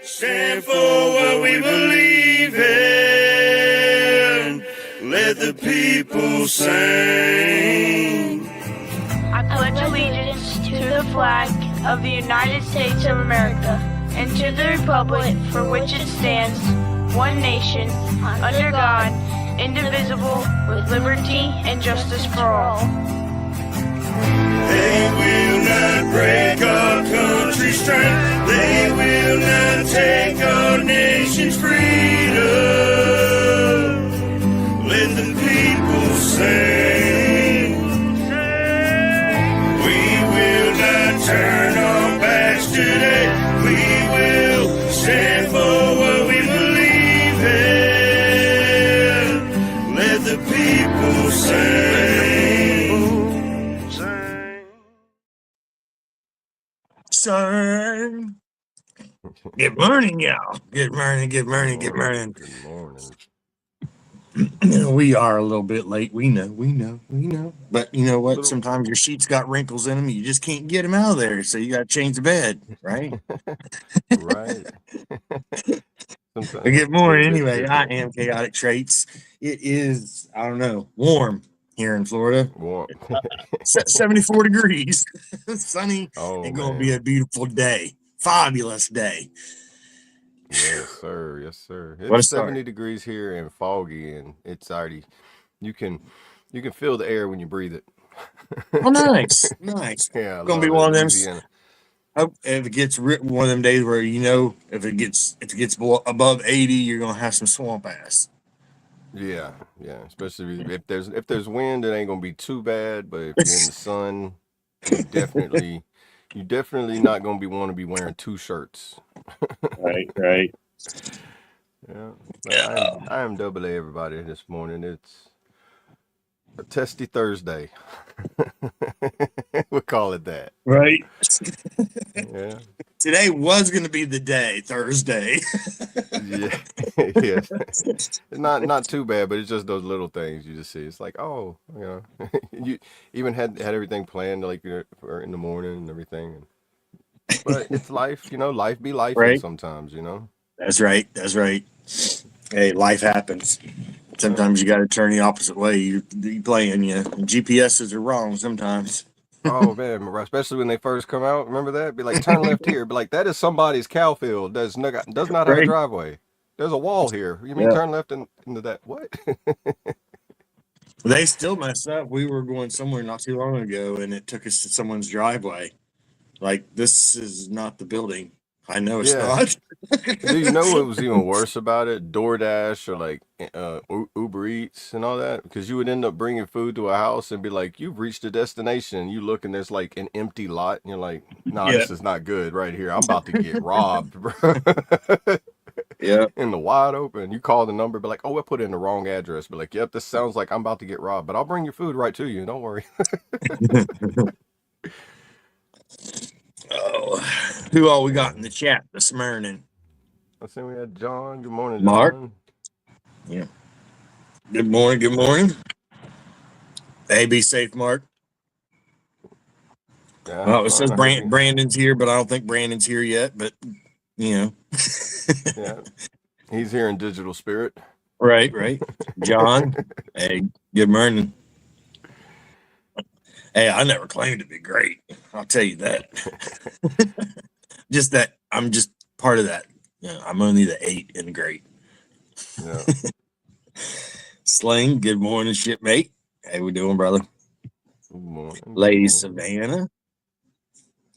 Stand for what we believe in. Let the people sing. I pledge allegiance to the flag of the United States of America and to the republic for which it stands, one nation, under God, indivisible, with liberty and justice for all. They will not break our country's strength. They will not take our nation's freedom. Let the people sing. We will not turn our backs today. We will stand for what we believe in. Let the people sing. Son. Good morning, y'all. Good morning. Good morning. We are a little bit late. We know. But you know what? Sometimes your sheets got wrinkles in them. You just can't get them out of there. So you got to change the bed, right? Right. Good morning. Anyway, I am Chaotic Traits. It is, I don't know, warm here in Florida. Warm. 74 degrees. Sunny. Oh, and going to be a beautiful day. Fabulous day. Yes, sir. Yes, sir. What a It's start. 70 degrees here and foggy, and it's already you can feel the air when you breathe it. Oh, nice. Nice. Yeah, Gonna be one of them. If it gets one of them days where if it gets above 80, you're gonna have some swamp ass. Yeah. Especially if there's wind, it ain't gonna be too bad. But if you're in the sun, you definitely not gonna want to be wearing two shirts. Right. Yeah. But I am double A, everybody, this morning. It's a testy Thursday. We'll call it that. Right. Yeah. Today was going to be the day, Thursday. Yeah. It's not too bad, but it's just those little things you just see. It's like, oh, you even had everything planned like for in the morning and everything. But it's life, life be life Right. sometimes, That's right. Hey, life happens. Sometimes you got to turn the opposite way. You playing, GPSs are wrong sometimes. Oh man, especially when they first come out. Remember that? Be like, turn left here. Be like, that is somebody's cow field. Does not have a driveway. There's a wall here. You mean turn left into that? What? They still mess up. We were going somewhere not too long ago, and it took us to someone's driveway. Like, this is not the building. I know it's not. Do you know what was even worse about it? DoorDash or like Uber Eats and all that? Because you would end up bringing food to a house and be like, you've reached a destination. You look and there's like an empty lot. And you're like, nah, this is not good right here. I'm about to get robbed, bro. Yeah. In the wide open. You call the number, be like, oh, I put in the wrong address. Be like, yep, this sounds like I'm about to get robbed, but I'll bring your food right to you. Don't worry. Oh, who all we got in the chat this morning? Let's see, we had John. Good morning, Mark. John. Yeah. Good morning. Hey, be safe, Mark. Yeah, it says Brandon's here, but I don't think Brandon's here yet. But Yeah, he's here in digital spirit. Right. John. Hey, good morning. Hey, I never claimed to be great. I'll tell you that. Just that I'm just part of that. I'm only the 8 in great. Yeah. Sling, good morning, shipmate. How we doing, brother? Good morning. Lady Savannah.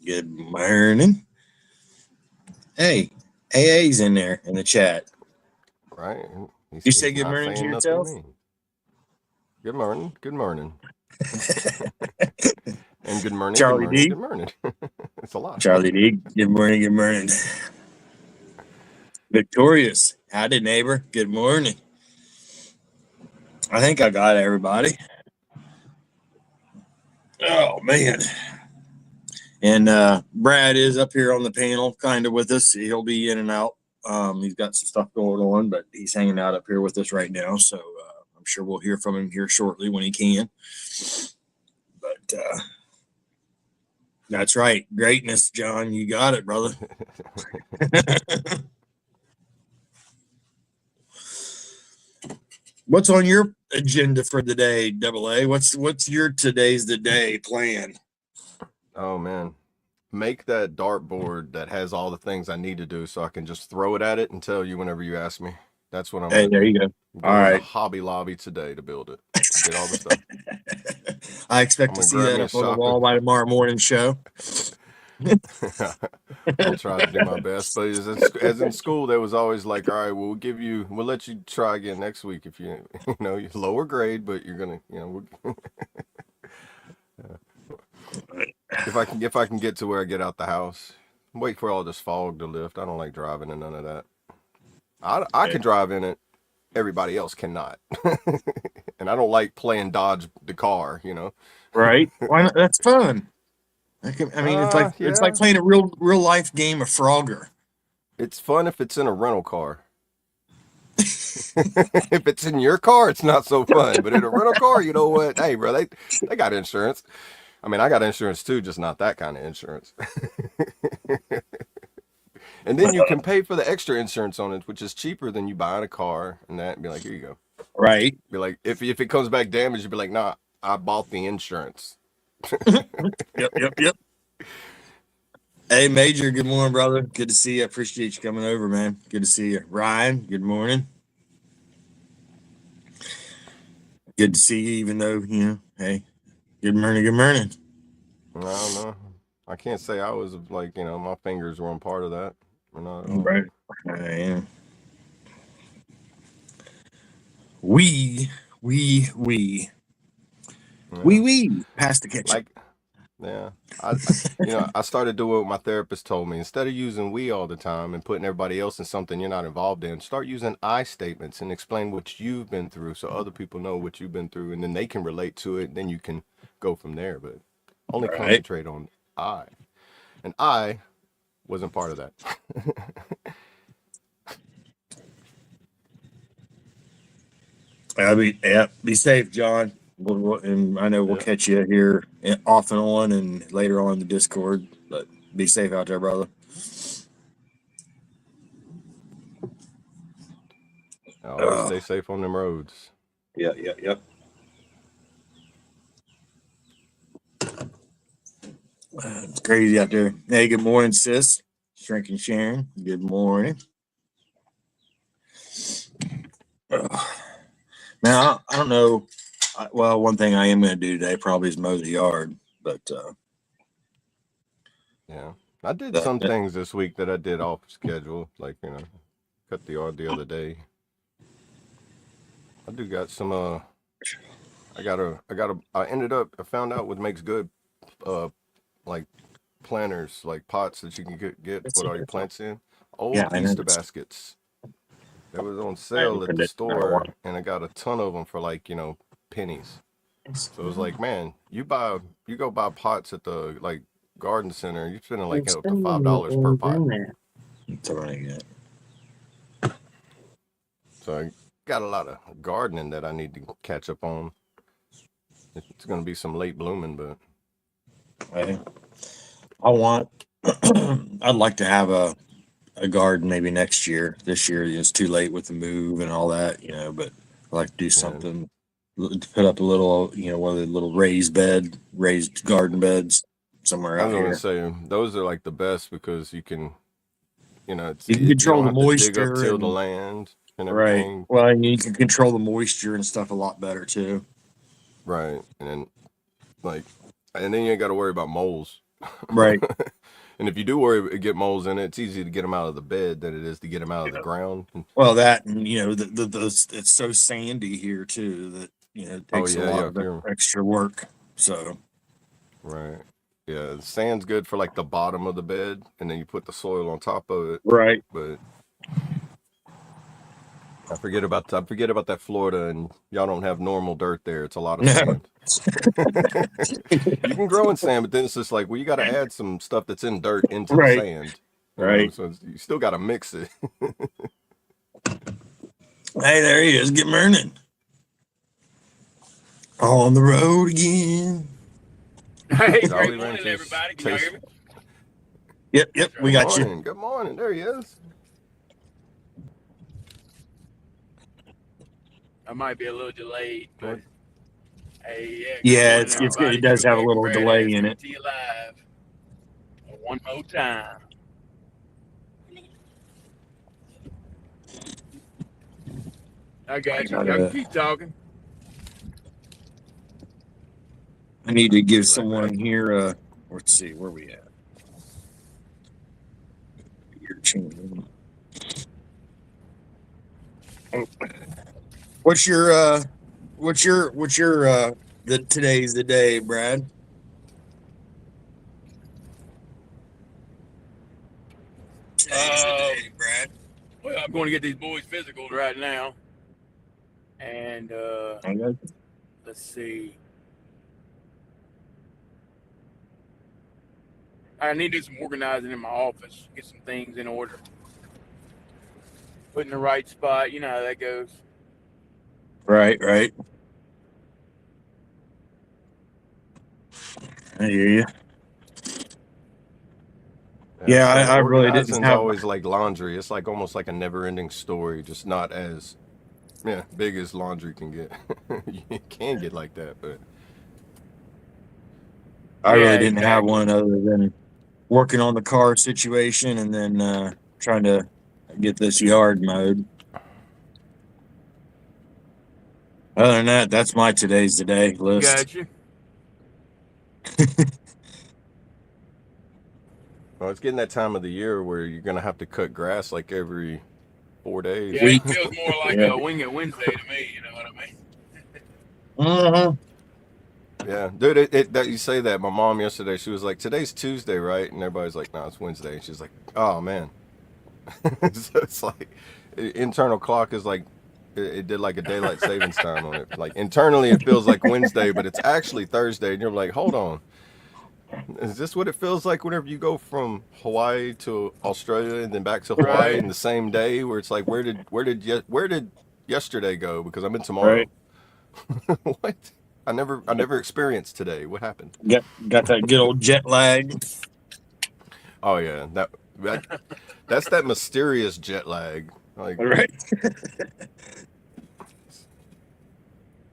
Good morning. Hey, AA's in there in the chat. Right. You say good morning to yourself? Good morning. And good morning. Charlie D. Good morning. It's a lot. Charlie D. Good morning. Victorious. Howdy, neighbor. Good morning. I think I got everybody. Oh, man. And Brad is up here on the panel kind of with us. He'll be in and out. He's got some stuff going on, but he's hanging out up here with us right now. So I'm sure we'll hear from him here shortly when he can. But That's right. Greatness, John. You got it, brother. What's on your agenda for the day, Double A? What's your today's the day plan? Oh man, make that dartboard that has all the things I need to do, so I can just throw it at it and tell you whenever you ask me. That's what I'm Hey, gonna there do. you go. Go All into right. Hobby Lobby today to build it. Get all the stuff. I expect I'm to gonna see grab that me a up on the shopping. wall by tomorrow morning show. I'll try to do my best, but as in school, there was always like, all right, we'll let you try again next week if you you lower grade, but you're gonna, if I can get to where I get out the house, wait for all this fog to lift. I don't like driving in none of that. I can drive in it. Everybody else cannot, and I don't like playing dodge the car. Right? Why not? That's fun. I mean, it's like Yeah, playing a real life game of Frogger. it's fun if it's in a rental car. If it's in your car, it's not so fun. But in a rental car, you know what? Hey, bro, they got insurance. I mean, I got insurance too, just not that kind of insurance. And then you can pay for the extra insurance on it, which is cheaper than you buying a car and that. And be like, here you go. Right. Be like, if it comes back damaged, you'd be like, nah, I bought the insurance. Yep. Hey, Major, good morning, brother. Good to see you. I appreciate you coming over, man. Good to see you. Ryan, good morning. Good to see you, even though, hey, good morning, good morning. I don't know. I can't say I was like, my fingers were on part of that. Or not at all. Right. I am. We pass the ketchup. Like, yeah. I started doing what my therapist told me. Instead of using we all the time and putting everybody else in something you're not involved in, start using I statements and explain what you've been through so other people know what you've been through and then they can relate to it. And then you can go from there. But only concentrate on I. And I wasn't part of that. Be safe, John. And I know we'll catch you here off and on and later on in the Discord. But be safe out there, brother. Always stay safe on them roads. Yep. It's crazy out there. Hey, good morning, sis. Shrinking Sharon. Good morning. Now, I don't know. Well, one thing I am going to do today probably is mow the yard, but yeah, I did some things this week that I did off schedule, like cut the yard the other day. I do got some. I found out what makes good, like planters, like pots that you can get put all your plants in. Old Easter baskets. They was on sale at the store, and I got a ton of them for like pennies. So it was like, man, you go buy pots at the like garden center, you're spending like up to $5 per pot. So I got a lot of gardening that I need to catch up on. It's gonna be some late blooming, but I'd like to have a garden maybe next year. This year it's too late with the move and all that, but I'd like to do something to put up a little, one of the little raised garden beds somewhere out here. I was gonna say those are like the best because you can, you can control the moisture, dig up till the land and everything. Right. Well, and you can control the moisture and stuff a lot better too. Right, and then you ain't got to worry about moles. Right. And if you do get moles in it, it's easy to get them out of the bed than it is to get them out of the ground. Well, that and it's so sandy here too that it takes a lot of extra work. So. Right. Yeah, the sand's good for like the bottom of the bed, and then you put the soil on top of it. Right. But I forget about that Florida, and y'all don't have normal dirt there. It's a lot of sand. You can grow in sand, but then it's just like, well, you got to add some stuff that's in dirt into the sand. Right. So you still got to mix it. Hey, there he is. Good morning. On the road again. Hey, Jolly great morning, Ranchers everybody. Can y'all hear me? Yep, we Good got you. morning. Good morning. There he is. I might be a little delayed, but What? hey, yeah, good Yeah, morning, it everybody. does have a Sugar little Brad delay Ass in coming it. to you live one more time. I got you. Y'all can keep talking. I need to give Be right someone back. here. Let's see, where we at? Your channel. Oh, What's your the today's the day, Brad? Today's the day, Brad. Well, I'm going to get these boys physicals right now, and Okay. let's see. I need to do some organizing in my office, get some things in order, put in the right spot. You know how that goes. Right. I hear you. Yeah, So I really didn't organizing's have. always like laundry. It's like almost like a never-ending story, just not as big as laundry can get. You can get like that, but I Yeah, really didn't have exactly. one other than working on the car situation and then trying to get this yard mowed. Other than that, that's my today's the day list. Got you. well, it's getting that time of the year where you're gonna have to cut grass like every 4 days. Yeah, it Week. feels more like Yeah. a Wing It Wednesday to me. You know what I mean? Mm-hmm. Yeah, dude. That you say that. My mom yesterday, she was like, "Today's Tuesday, right?" And everybody's like, "No, it's Wednesday." And she's like, "Oh man." So it's like internal clock is like it did like a daylight savings time on it. Like internally, it feels like Wednesday, but it's actually Thursday. And you're like, "Hold on, is this what it feels like whenever you go from Hawaii to Australia and then back to Hawaii Right. in the same day? Where it's like, where did yesterday go? Because I'm in Right. tomorrow. What? I never experienced today. What happened? Got that good old jet lag. Oh yeah, that that's that mysterious jet lag. Like Right.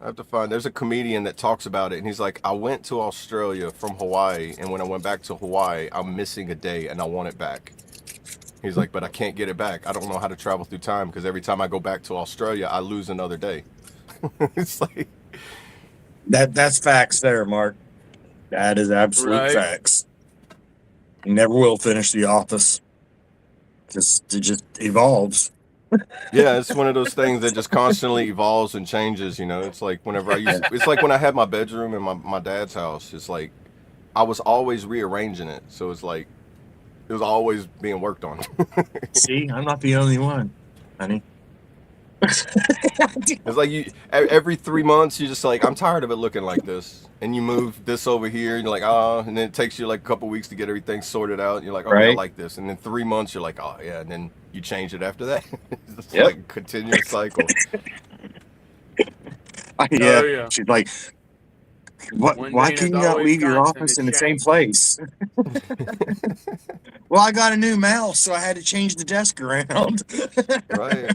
I have to find. There's a comedian that talks about it, and he's like, I went to Australia from Hawaii, and when I went back to Hawaii, I'm missing a day, and I want it back. He's like, but I can't get it back. I don't know how to travel through time because every time I go back to Australia, I lose another day. It's like, That's facts there, Mark. That is absolute Right. facts. You never will finish The Office. It just evolves. yeah, it's one of those things that just constantly evolves and changes. You know, it's like whenever it's like when I had my bedroom in my dad's house. It's like I was always rearranging it, so it's like it was always being worked on. See, I'm not the only one, honey. It's like you every 3 months you're just like I'm tired of it looking like this, and you move this over here, and you're like and then it takes you like a couple weeks to get everything sorted out. And you're like okay, I Right? like this, and then 3 months you're like oh yeah, and then you change it after that. It's Yep. like a continuous cycle. Yeah. Oh yeah. She's like, "What? One Why thing can that's you not always leave your constant office is in the same change. place?" Well, I got a new mouse, so I had to change the desk around. Right.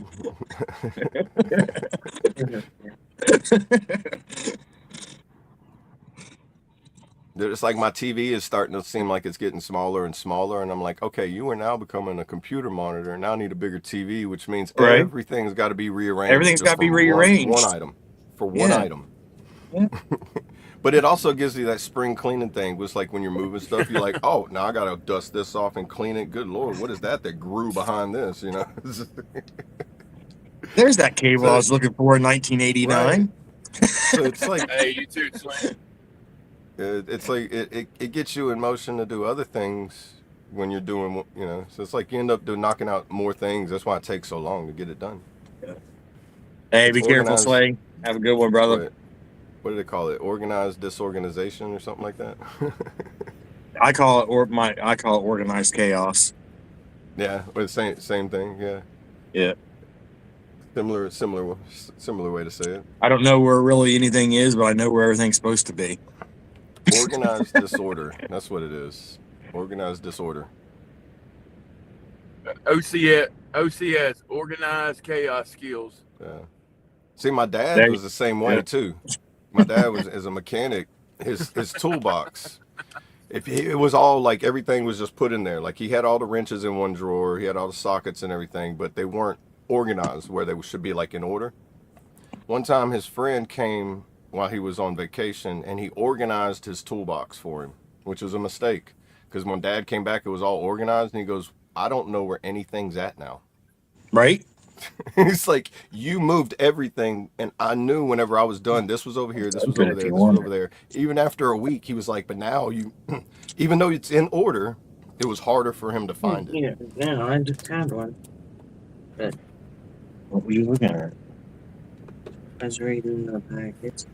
It's like my TV is starting to seem like it's getting smaller and smaller, and I'm like, okay, you are now becoming a computer monitor, and now I need a bigger TV, which means Right? everything's got to be rearranged Everything's got just to be for one rearranged. item, for one Yeah. item. Yeah. But it also gives you that spring cleaning thing. It's like when you're moving stuff, you're like, oh, now I gotta dust this off and clean it. Good Lord, what is that grew behind this? You know? There's that cable I So was looking for in right. 1989. So it's like Hey, you too, Slim. it's like it gets you in motion to do other things when you're doing so it's like you end up knocking out more things. That's why it takes so long to get it done. Hey, It's be careful, organized. Slay. Have a good one, brother. What do they call it? Organized disorganization or something like that. I call it organized chaos. Yeah, but same thing. Yeah, Yeah. similar way to say it. I don't know where really anything is, but I know where everything's supposed to be. Organized disorder. That's what it is. Organized disorder. OCS, organized chaos skills. Yeah. See, my dad There, was the same yeah. way too. My dad was as a mechanic. His toolbox. If he, it was all like everything was just put in there. Like he had all the wrenches in one drawer. He had all the sockets and everything, but they weren't organized where they should be like in order. One time, his friend came while he was on vacation, and he organized his toolbox for him, which was a mistake. Because when Dad came back, it was all organized, and he goes, "I don't know where anything's at now." Right? He's like, "You moved everything, and I knew whenever I was done, this was over here, this was Open over if there, you this was want over there." Even after a week, he was like, "But now you, even though it's in order, it was harder for him to find it." Yeah, I just had one. What were you looking at? I was reading the packets.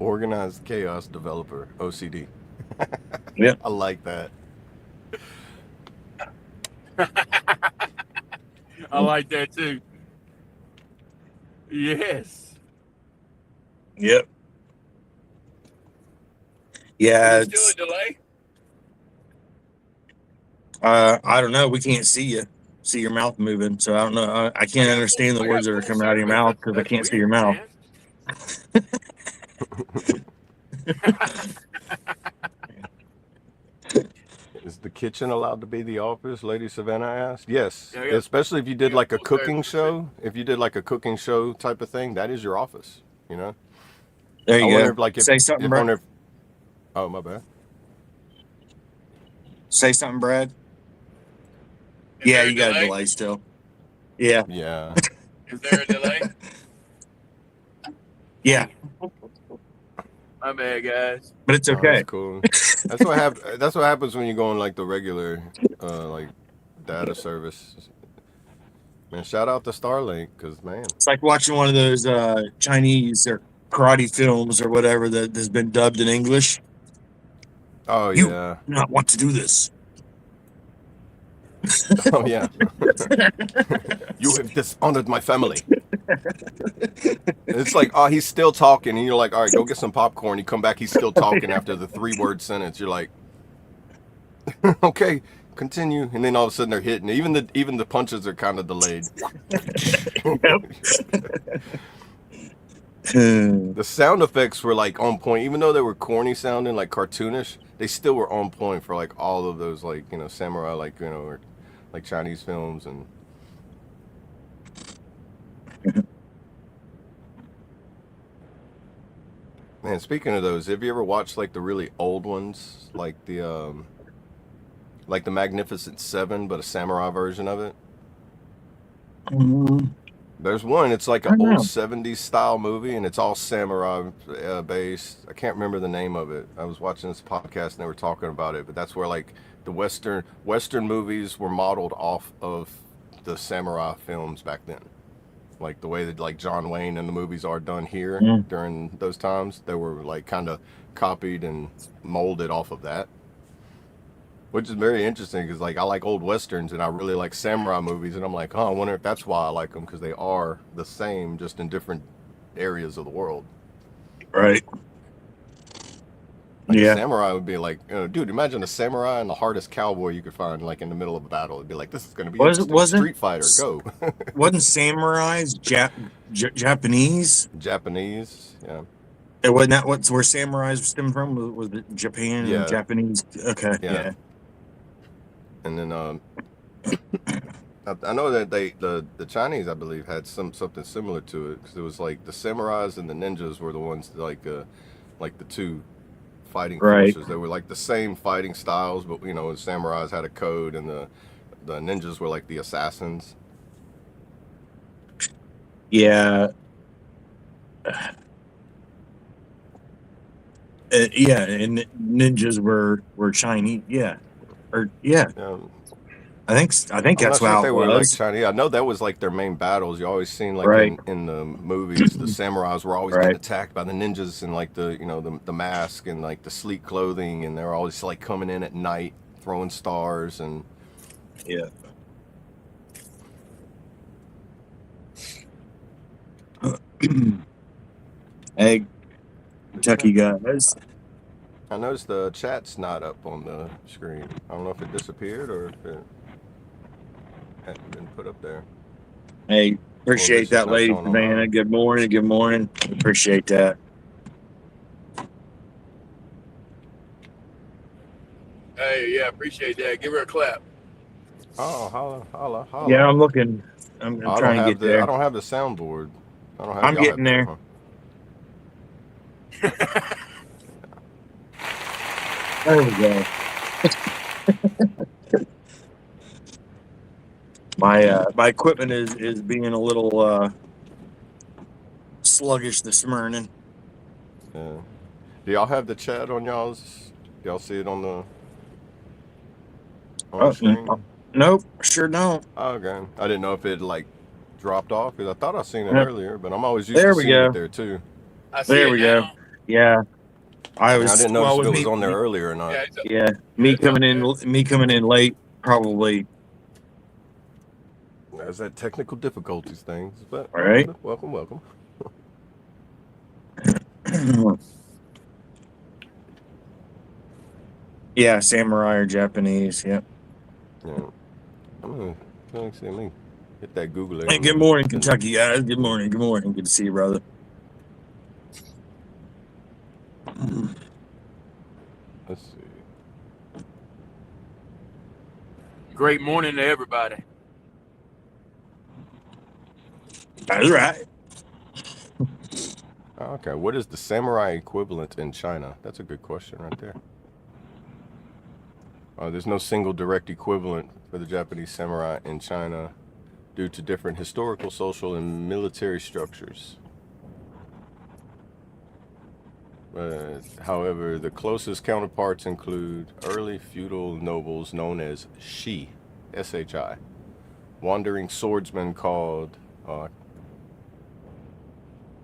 Organized chaos developer, OCD. Yep. I like that. I like that too. Yes. Yep. Yeah. Is there still a delay? I don't know. We can't see you. See your mouth moving, so I don't know. I can't understand the words that are coming out of your mouth because I can't see your mouth. Is the kitchen allowed to be the office? Lady Savannah asked. Yes, Yeah, yeah. especially if you did Yeah, like a full cooking service. show. If you did like a cooking show type of thing, that is your office. You know. There I you wonder go. if like if Say something, I Brad. wonder if, oh my bad. Say something, Brad. Is Yeah, there a you got a delay? delay still. Yeah. Yeah. Is there a delay? Yeah, My bad, guys. but it's Oh, okay. that's cool. That's what That's what happens when you go on like the regular, like data service. Man, shout out to Starlink because man, It's like watching one of those Chinese or karate films or whatever that has been dubbed in English. oh You yeah, do not want to do this. oh yeah. You have dishonored my family. It's like, oh, he's still talking, and you're like, all right, go get some popcorn. You come back, he's still talking after the 3-word sentence. You're like, okay, continue, and then all of a sudden they're hitting. Even the punches are kind of delayed. The sound effects were like on point, even though they were corny sounding, like cartoonish. They still were on point for like all of those, like samurai, like or like Chinese films and. Man, speaking of those, have you ever watched like the really old ones, like the Magnificent Seven, but a samurai version of it? There's one. It's like an old '70s style movie, and it's all samurai based. I can't remember the name of it. I was watching this podcast and they were talking about it, but that's where like the Western movies were modeled off of the samurai films back then. Like the way that like John Wayne and the movies are done here during those times, they were like kind of copied and molded off of that, which is very interesting because like I like old westerns and I really like samurai movies, and I'm like, oh, I wonder if that's why I like them, because they are the same, just in different areas of the world. Right. Like Yeah. a samurai would be like, dude, imagine a samurai and the hardest cowboy you could find, like in the middle of a battle. It'd be like, this is going to be interesting. Street Fighter, go. Wasn't samurais Japanese? Japanese, yeah. It wasn't that where samurais stemmed from? Was it Japan? Yeah. Japanese? Okay. Yeah. And then I know that the Chinese, I believe, had something similar to it, because it was like the samurais and the ninjas were the ones that, like the two fighting forces. They were like the same fighting styles, but the samurais had a code, and the ninjas were like the assassins. Yeah. Yeah, and ninjas were Chinese. Yeah. I think I'm that's not sure how if they it were like was. Chinese. I know that was like their main battles. You always seen like in the movies, the samurais were always getting attacked by the ninjas, and like the mask and like the sleek clothing, and they're always like coming in at night throwing stars and Yeah. Hey, Kentucky guys. I noticed the chat's not up on the screen. I don't know if it disappeared or if it hadn't been put up there. Hey, Or if appreciate it's just that, not Lady showing on Savannah. mine. Good morning. Good morning. Appreciate that. Hey, yeah, appreciate that. Give her a clap. Oh, holla, holla, holla. Yeah, I'm looking. I'm I don't trying to have get there. I don't have the soundboard. I don't have. I'm Y'all have getting that, there. huh? There we go. My equipment is being a little sluggish this morning. Yeah. Do y'all have the chat on y'all's? Y'all see it on the Oh, screen? nope, sure don't. Oh, okay. I didn't know if it like dropped off because I thought I seen it Yep. earlier, but I'm always used to There we seeing it go. there too. I see There it we go. now. Yeah, I And I was didn't notice if with it was on there earlier or not. Yeah, Yeah, it's up there. me coming in late, probably. There's that technical difficulties things, but All right. welcome, welcome. Yeah, samurai or Japanese. Yeah. Yeah. I'm gonna see me hit that Google. Hey, good morning, Kentucky guys. Good morning. Good morning. Good to see you, brother. Let's see. Great morning to everybody. That's right. Okay, what is the samurai equivalent in China? That's a good question right there. There's no single direct equivalent for the Japanese samurai in China due to different historical, social, and military structures. However, the closest counterparts include early feudal nobles known as shi, S-H-I, wandering swordsmen called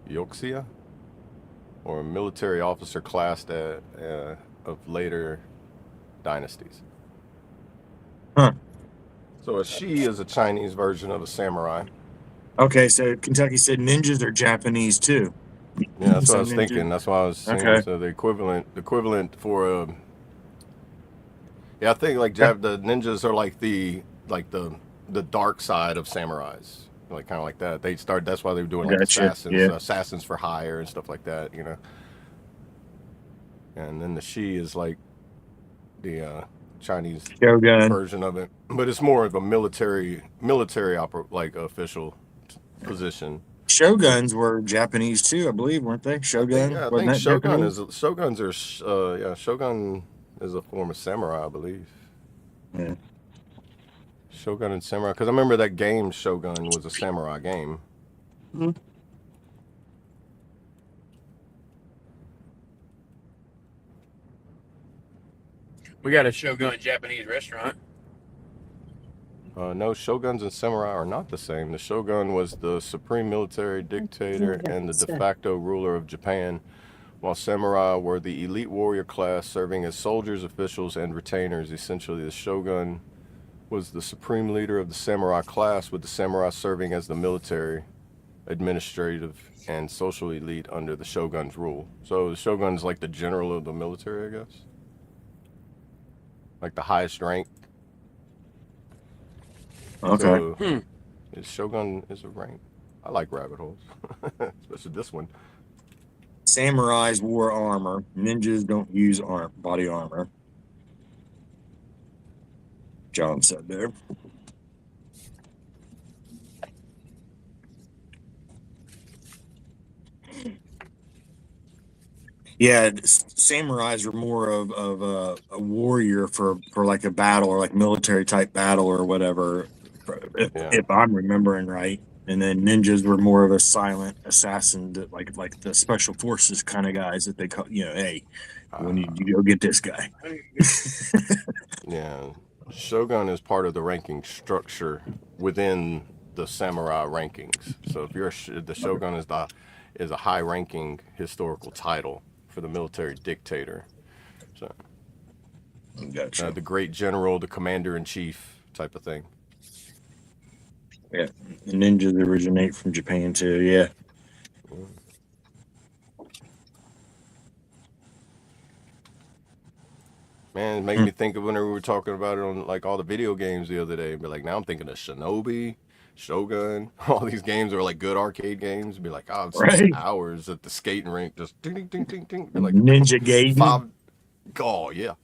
yoxia, or a military officer classed of later dynasties. Huh. So a shi is a Chinese version of a samurai. Okay, so Kentucky said ninjas are Japanese too. Yeah, that's what I Some was ninjas. thinking. That's why I was saying. Okay. So the equivalent for yeah, I think like the ninjas are like the dark side of samurais, like kind of like that. They start. That's why they were doing like Gotcha. assassins, Yeah. assassins for hire and stuff like that. And then the shi is like the Chinese Shogun. version of it, but it's more of a military official position. Shoguns were Japanese too, I believe, weren't they? Shogun. I Wasn't think that Japanese? shoguns are shogun is a form of samurai, I believe. Yeah. Shogun and samurai, because I remember that game Shogun was a samurai game. Mm-hmm. We got a Shogun Japanese restaurant. No, shoguns and samurai are not the same. The shogun was the supreme military dictator and the de facto ruler of Japan, while samurai were the elite warrior class serving as soldiers, officials, and retainers. Essentially, the shogun was the supreme leader of the samurai class, with the samurai serving as the military, administrative, and social elite under the shogun's rule. So the shogun's like the general of the military, I guess. Like the highest rank. Okay. So, shogun is a rank. I like rabbit holes, especially this one. Samurais wore armor. Ninjas don't use body armor. John said there. Yeah, samurais were more of a warrior for like a battle or like military type battle or whatever, if I'm remembering right. And then ninjas were more of a silent assassin, that like the special forces kind of guys that they call. Hey, we need you to go get this guy. Yeah, shogun is part of the ranking structure within the samurai rankings. So if you're the shogun is a high-ranking historical title for the military dictator. So Gotcha. the great general, the commander in chief type of thing. Yeah, the ninjas originate from Japan too. Yeah. Man, it made me think of whenever we were talking about it on like all the video games the other day. But like now I'm thinking of Shinobi, Shogun, all these games are like good arcade games. Be like, oh, I'd spend Right. hours at the skating rink just ding ding ding ding ding. Be like Ninja Gaiden. five. Oh yeah,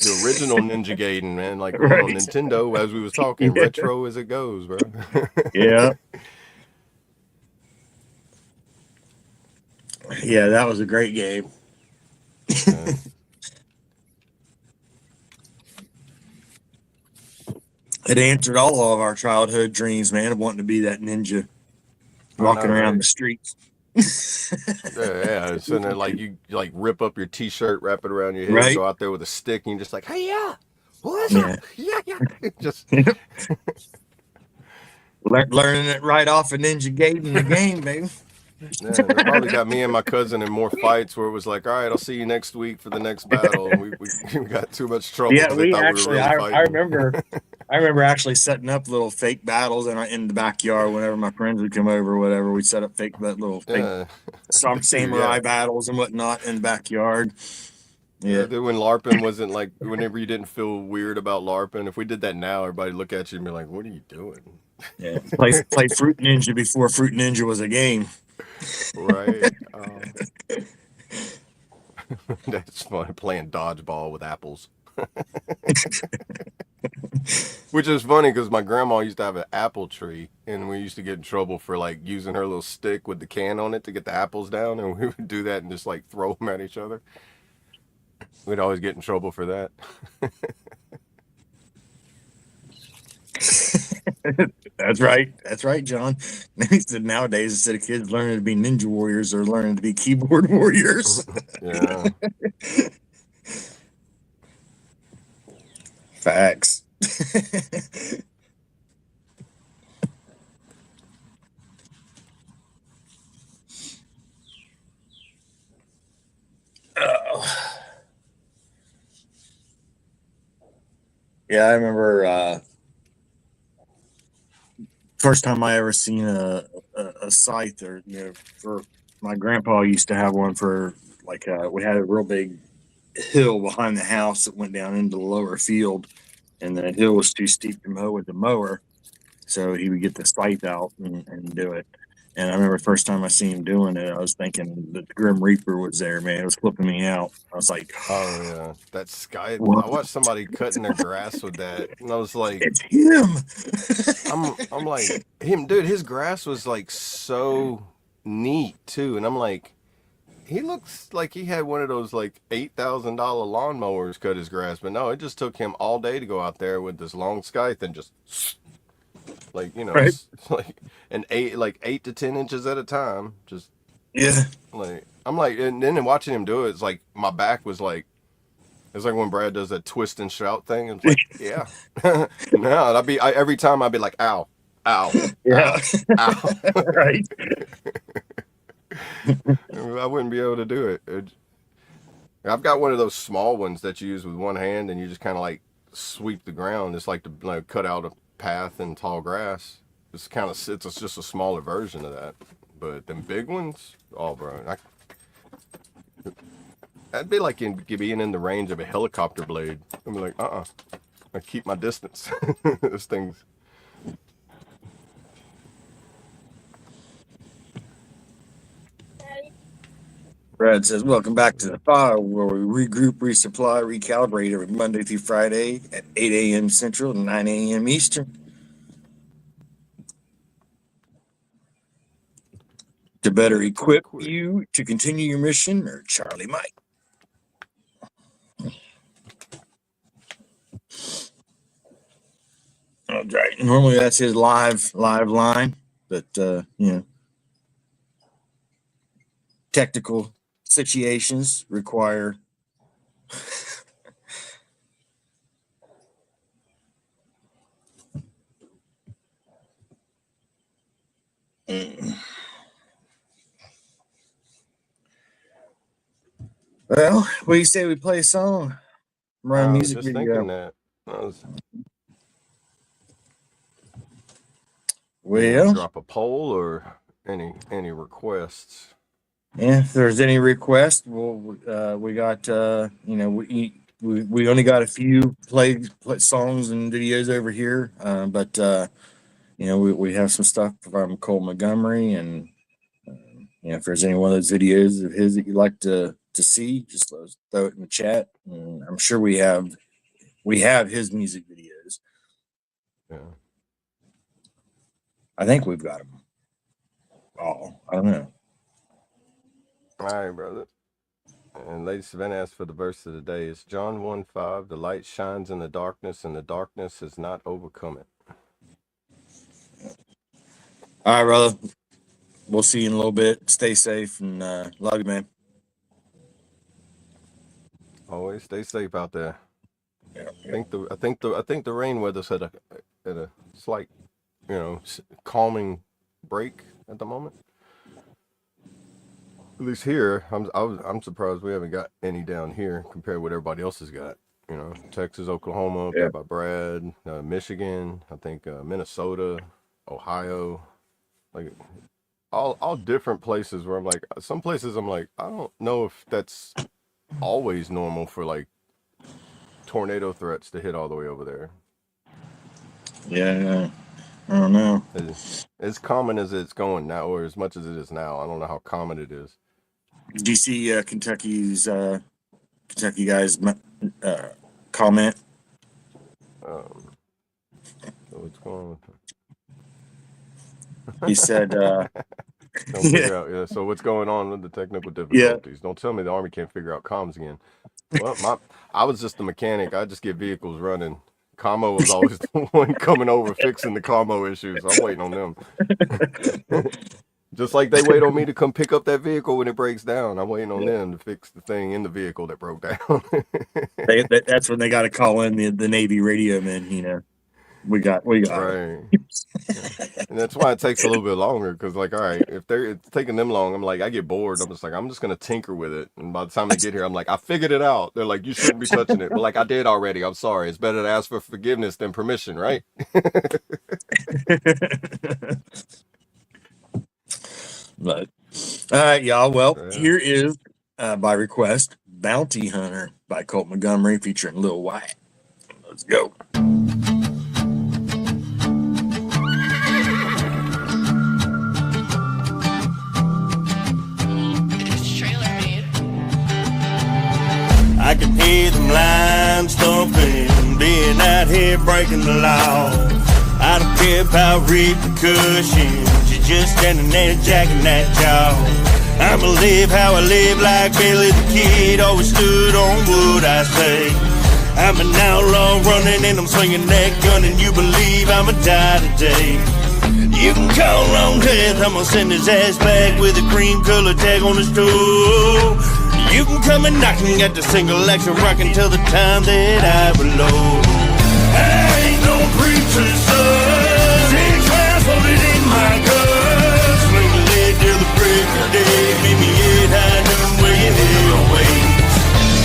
the original Ninja Gaiden, man. Like on Right. Nintendo, as we was talking, Yeah. retro as it goes, bro. Yeah. Yeah, that was a great game. Yeah. It answered all of our childhood dreams, man, of wanting to be that ninja I know, walking around right? the streets. Yeah, it's in there like you like rip up your T-shirt, wrap it around your head, and Right? go out there with a stick, and you're just like, hey, yeah, what's Yeah. up? Yeah, yeah. Just Learning it right off of Ninja Gaiden, the game, baby. yeah, that probably got me and my cousin in more fights where it was like, all right, I'll see you next week for the next battle, and we got too much trouble Yeah, because they we thought we were actually, really I fighting. remember actually setting up little fake battles in the backyard whenever my friends would come over or whatever. We'd set up little fake Yeah, some dude, yeah. samurai battles and whatnot in the backyard. Yeah, Yeah. dude, when LARPing wasn't like, whenever you didn't feel weird about LARPing, if we did that now, everybody look at you and be like, what are you doing? Yeah. Play Fruit Ninja before Fruit Ninja was a game. Right. That's fun, playing dodgeball with apples. Which is funny because my grandma used to have an apple tree, and we used to get in trouble for like using her little stick with the can on it to get the apples down, and we would do that and just like throw them at each other. We'd always get in trouble for that. That's right. That's right, John. He said nowadays instead of kids learning to be ninja warriors, they're learning to be keyboard warriors. Yeah. Facts. Oh. Yeah, I remember first time I ever seen a scythe, or for my grandpa used to have one for like we had a real big hill behind the house that went down into the lower field, and the hill was too steep to mow with the mower, so he would get the scythe out and do it. And I remember the first time I seen him doing it, I was thinking that the Grim Reaper was there, man. It was flipping me out. I was like, Oh yeah, that sky. I what? watched somebody cutting their grass with that, and I was like, It's him. I'm like him, dude. His grass was like so neat too, and I'm like, he looks like he had one of those like $8,000 lawnmowers cut his grass, but no, it just took him all day to go out there with this long scythe and just like Right. like an 8 to 10 inches at a time, just Yeah. like I'm like, and then watching him do it, it's like my back was like. It's like when Brad does that twist and shout thing. It's like, yeah. No, every time I'd be like, ow, ow, Yeah. ow. Right. I wouldn't be able to do it. I've got one of those small ones that you use with one hand and you just kind of like sweep the ground. It's like to like cut out a path in tall grass. It's just a smaller version of that. But them big ones, oh, bro. That'd be like being in the range of a helicopter blade. I'd be like, I keep my distance. This thing's. Brad says, welcome back to the file where we regroup, resupply, recalibrate every Monday through Friday at 8 a.m. Central and 9 a.m. Eastern. To better equip you to continue your mission, or Charlie Mike. All right. Normally that's his live line, but technical situations require Well, what do you say we play a song? Run a I was music just video. thinking that. Well, Drop a poll or any requests. yeah, if there's any request, we got we only got a few play songs and videos over here, but we have some stuff from Cole Montgomery, and if there's any one of those videos of his that you'd like to see, just let us throw it in the chat. And I'm sure we have his music videos. Yeah. I think we've got them all. I don't know. All right, brother. And Lady Savannah asked for the verse of the day. It's John 1:5. The light shines in the darkness, and the darkness has not overcome it. All right, brother. We'll see you in a little bit. Stay safe, and love you, man. Always stay safe out there. Yeah. I think the rain weather's at a slight, calming break at the moment. At least here, I'm surprised we haven't got any down here compared to what everybody else has got. Texas, Oklahoma, up there by Brad, Michigan, I think Minnesota, Ohio, like all different places where I'm like, some places I'm like, I don't know if that's always normal for like tornado threats to hit all the way over there. Yeah, I don't know. As common as it's going now, or as much as it is now, I don't know how common it is. Do you see Kentucky guys comment? What's going on? He said, Don't figure out, yeah. So what's going on with the technical difficulties? Yeah. Don't tell me the Army can't figure out comms again. Well, I was just the mechanic. I just get vehicles running. Commo was always the one coming over fixing the commo issues. I'm waiting on them. Just like they wait on me to come pick up that vehicle when it breaks down. I'm waiting on them to fix the thing in the vehicle that broke down. That's when they got to call in the Navy radio men. We got right. And that's why it takes a little bit longer, because like, all right, if it's taking them long, I'm like, I get bored. I'm just like, I'm just gonna tinker with it, and by the time they get here, I'm like, I figured it out. They're like, you shouldn't be touching it, but like, I did already. I'm sorry. It's better to ask for forgiveness than permission, right? But all right, y'all. Well, Here is by request Bounty Hunter by Colt Montgomery featuring Lil Wyatt. Let's go. I can hear them lines thumping, being out here breaking the law. I don't care about repercussions, you're just standing there jacking that jaw. I'ma live how I live, like Billy the Kid, always stood on what I say. I'm an outlaw running and I'm swinging that gun, and you believe I'ma die today. You can call on death, I'ma send his ass back with a cream color tag on his toe. You can come and knock me at the single action rockin' till the time that I belong. I ain't no preacher's son, 6 rounds loaded in my gun. Swing the lead till the break of day, meet me at high noon where you head away.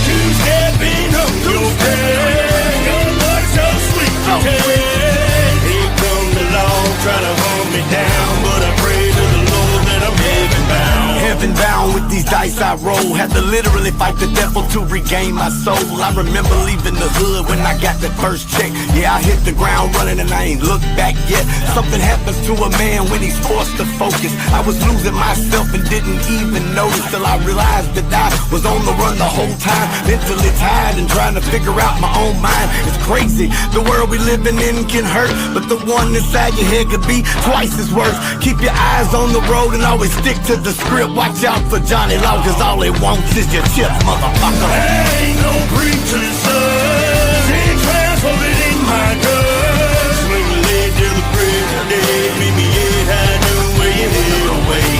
Two-stepping on your bed, your body's so sweet to taste. Here come the law, try to hold me down, but I pray to the Lord that I'm heaven bound. Heaven bound with these dice I roll. Had to literally fight the devil to regain my soul. I remember leaving the hood when I got that first check. Yeah, I hit the ground running and I ain't looked back yet. Something happens to a man when he's forced to focus. I was losing myself and didn't even notice till I realized that I was on the run the whole time. Mentally tired and trying to figure out my own mind. It's crazy, the world we living in can hurt, but the one inside your head could be twice as worse. Keep your eyes on the road and always stick to the script. Watch out for Johnny Law, cause all he wants is your chips, motherfucker. I ain't no preacher's son, 6 rounds loaded in my gun. Swing the lead till the break of day, meet me at high noon where you head away.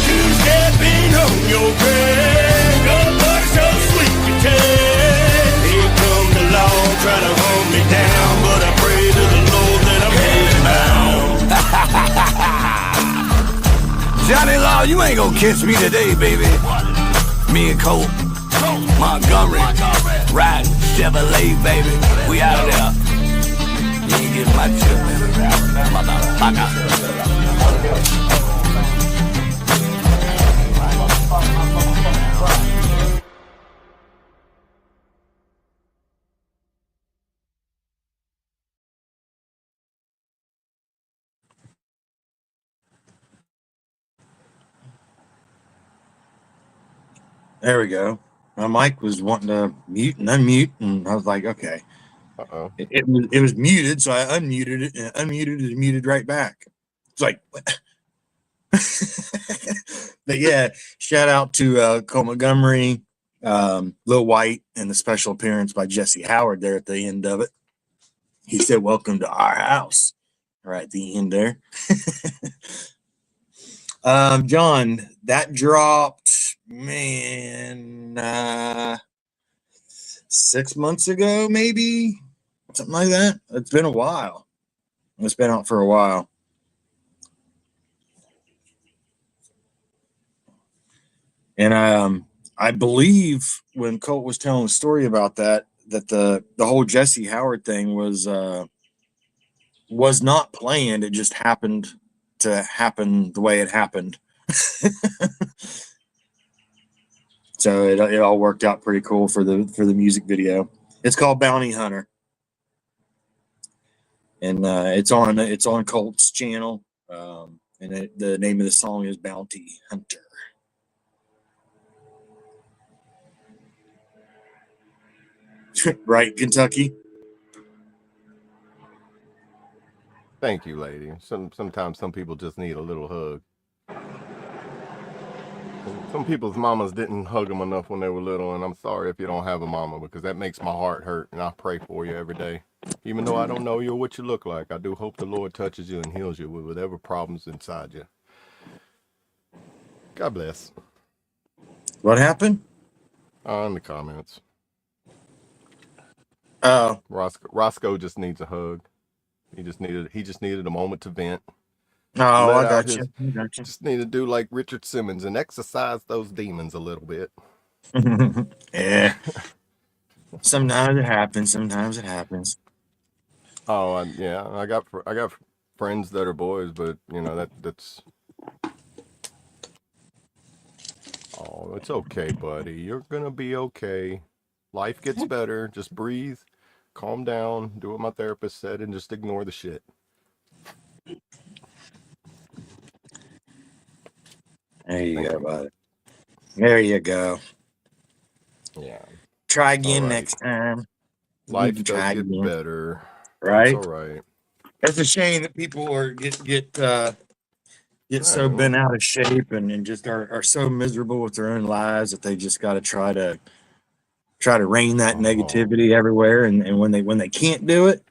Two-stepping on your grave, your body's so sweet to taste. Here come the law, try to hold me down, but I pray to the Lord that I'm heaven bound. Johnny Law, you ain't gonna catch me today, baby. Me and Colt Montgomery, riding Chevrolet, baby. We out there. You ain't getting my chip, motherfucker. There we go. My mic was wanting to mute and unmute, and I was like, okay. Uh-oh. It was muted, so I unmuted it, and unmuted it and muted right back. It's like, what? But yeah, shout out to Cole Montgomery, Lil White, and the special appearance by Jesse Howard there at the end of it. He said, "Welcome to our house," right at the end there. John, that dropped, man, 6 months ago, maybe something like that. It's been a while. It's been out for a while. And I believe when Colt was telling the story about that the whole Jesse Howard thing was not planned. It just happened to happen the way it happened. So it all worked out pretty cool for the music video. It's called Bounty Hunter, and it's on Colt's channel. And the name of the song is Bounty Hunter. Right, Kentucky. Thank you, lady. Sometimes some people just need a little hug. Some people's mamas didn't hug them enough when they were little, and I'm sorry if you don't have a mama, because that makes my heart hurt, and I pray for you every day. Even though I don't know you or what you look like, I do hope the Lord touches you and heals you with whatever problems inside you. God bless. What happened? In the comments. Oh, Roscoe just needs a hug. He just needed a moment to vent. oh, I got you. Just need to do like Richard Simmons and exercise those demons a little bit. Yeah. Sometimes it happens. Oh, yeah. I got friends that are boys, but you know that's. Oh, it's okay, buddy. You're gonna be okay. Life gets better. Just breathe, calm down, do what my therapist said, and just ignore the shit. There you go, buddy. There you go. Yeah. Try again next time. Life does get better. Right? It's all right. It's a shame that people are get so bent out of shape and just are so miserable with their own lives that they just got to try to rain that negativity everywhere. And when they can't do it,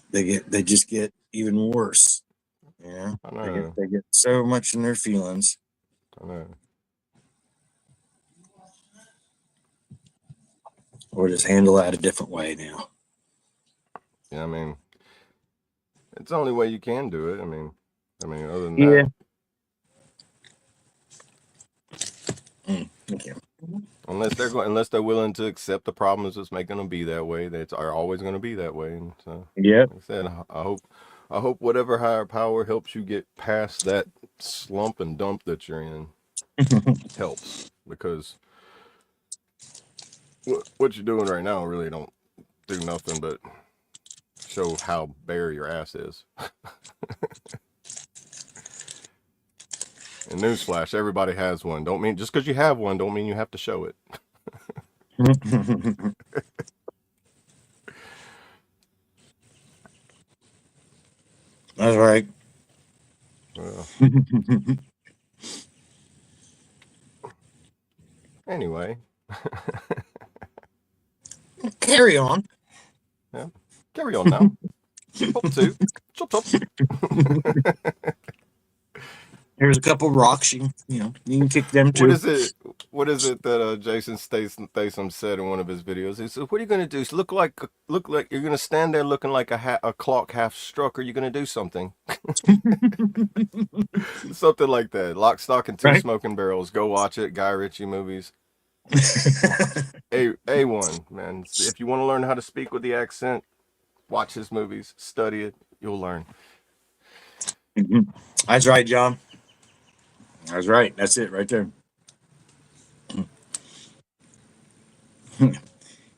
they just get even worse. Yeah, I know. They get so much in their feelings. I know. Or just handle that a different way now. Yeah, I mean, it's the only way you can do it. I mean, other than that. Thank you. Unless they're willing to accept the problems that's making them be that way, they are always going to be that way. And so, like I said, I hope whatever higher power helps you get past that slump and dump that you're in helps, because what you're doing right now really don't do nothing but show how bare your ass is. And newsflash, everybody has one. Don't mean just because you have one, don't mean you have to show it. That's right. Well. Anyway. Carry on. Yeah. Carry on now. Top two. Top. Here's a couple rocks. You can kick them too. What is it that Jason Statham said in one of his videos? He said, "What are you going to do? Look like you're going to stand there looking like a clock half struck. Or are you going to do something?" Something like that. Lock, Stock, and Two Smoking Barrels. Go watch it. Guy Ritchie movies. A1, man. If you want to learn how to speak with the accent, watch his movies. Study it. You'll learn. That's right, John. That's right. That's it right there.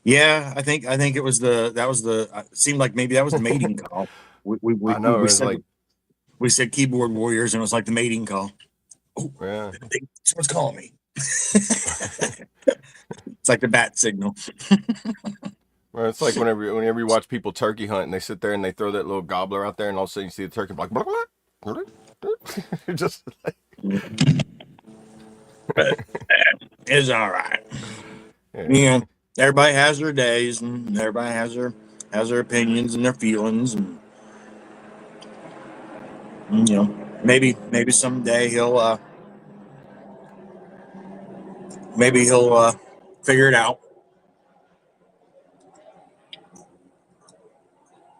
Yeah, I think it was it seemed like maybe that was the mating call. I know. We said keyboard warriors, and it was like the mating call. Oh, yeah. Someone's calling me. It's like the bat signal. Well, it's like whenever you watch people turkey hunt and they sit there and they throw that little gobbler out there and all of a sudden you see the turkey like blah, blah, blah, blah. Just like But it's all right. yeah. You know, everybody has their days, and everybody has their opinions and their feelings, and you know, maybe someday he'll figure it out.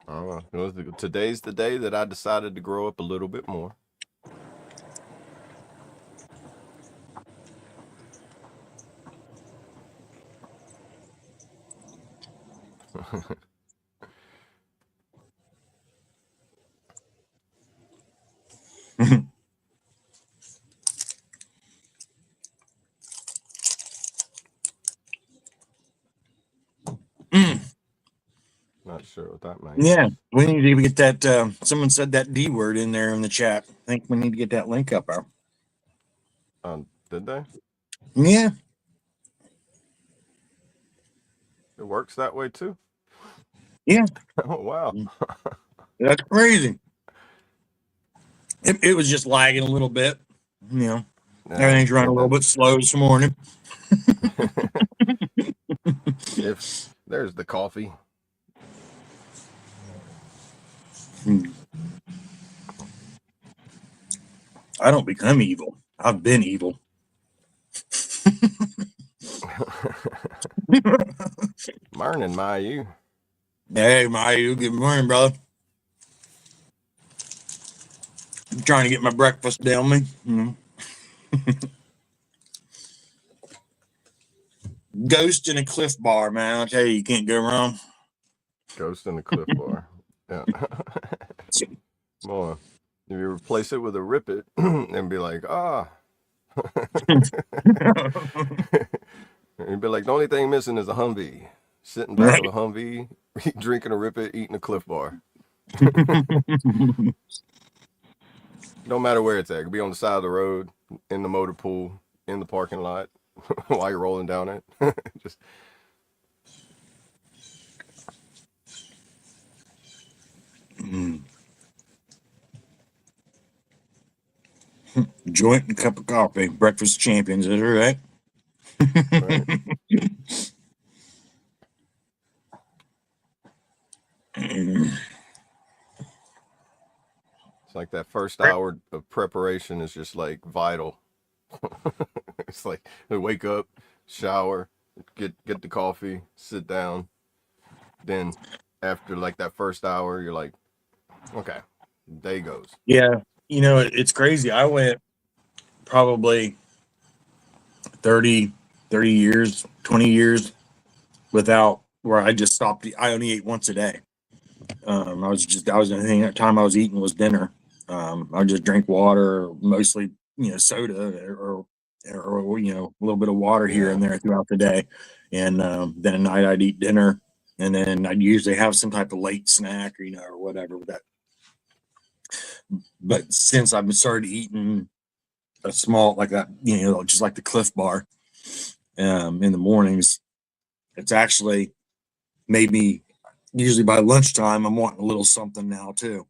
I don't know. Today's the day that I decided to grow up a little bit more. Not sure what that means. Yeah, we need to even get that. Someone said that D word in there in the chat. I think we need to get that link up there. Did they? Yeah, It works that way too. yeah, Oh wow. that's crazy. It was just lagging a little bit. You know, everything's running a little bit slow this morning. If there's the coffee. I don't become evil. I've been evil. Morning, Mayu. Hey, Mayu, good morning, brother. I'm trying to get my breakfast down me. Ghost in a Cliff Bar, man. I'll tell you, you can't go wrong. Ghost in the Cliff Bar. Yeah. Boy, if you replace it with a Rip It and be like, you'd be like, the only thing missing is a Humvee. Sitting back with a Humvee, drinking a Rip It, eating a Cliff Bar. No matter where it's at. It could be on the side of the road, in the motor pool, in the parking lot, while you're rolling down it. Just Joint and cup of coffee. Breakfast champions, is it right? right. It's like that first hour of preparation is just like vital. It's like we wake up, shower, get the coffee, sit down. Then after like that first hour, you're like, okay, day goes. Yeah, you know, it's crazy. I went probably 30 years, 20 years without where I just stopped. I only ate once a day. I was the thing that time I was eating was dinner. I would just drink water, mostly, soda or you know, a little bit of water here and there throughout the day. And then at night I'd eat dinner, and then I'd usually have some type of late snack or, or whatever with that. But since I've started eating a small like that, just like the Cliff Bar in the mornings, it's actually made me, usually by lunchtime I'm wanting a little something now too,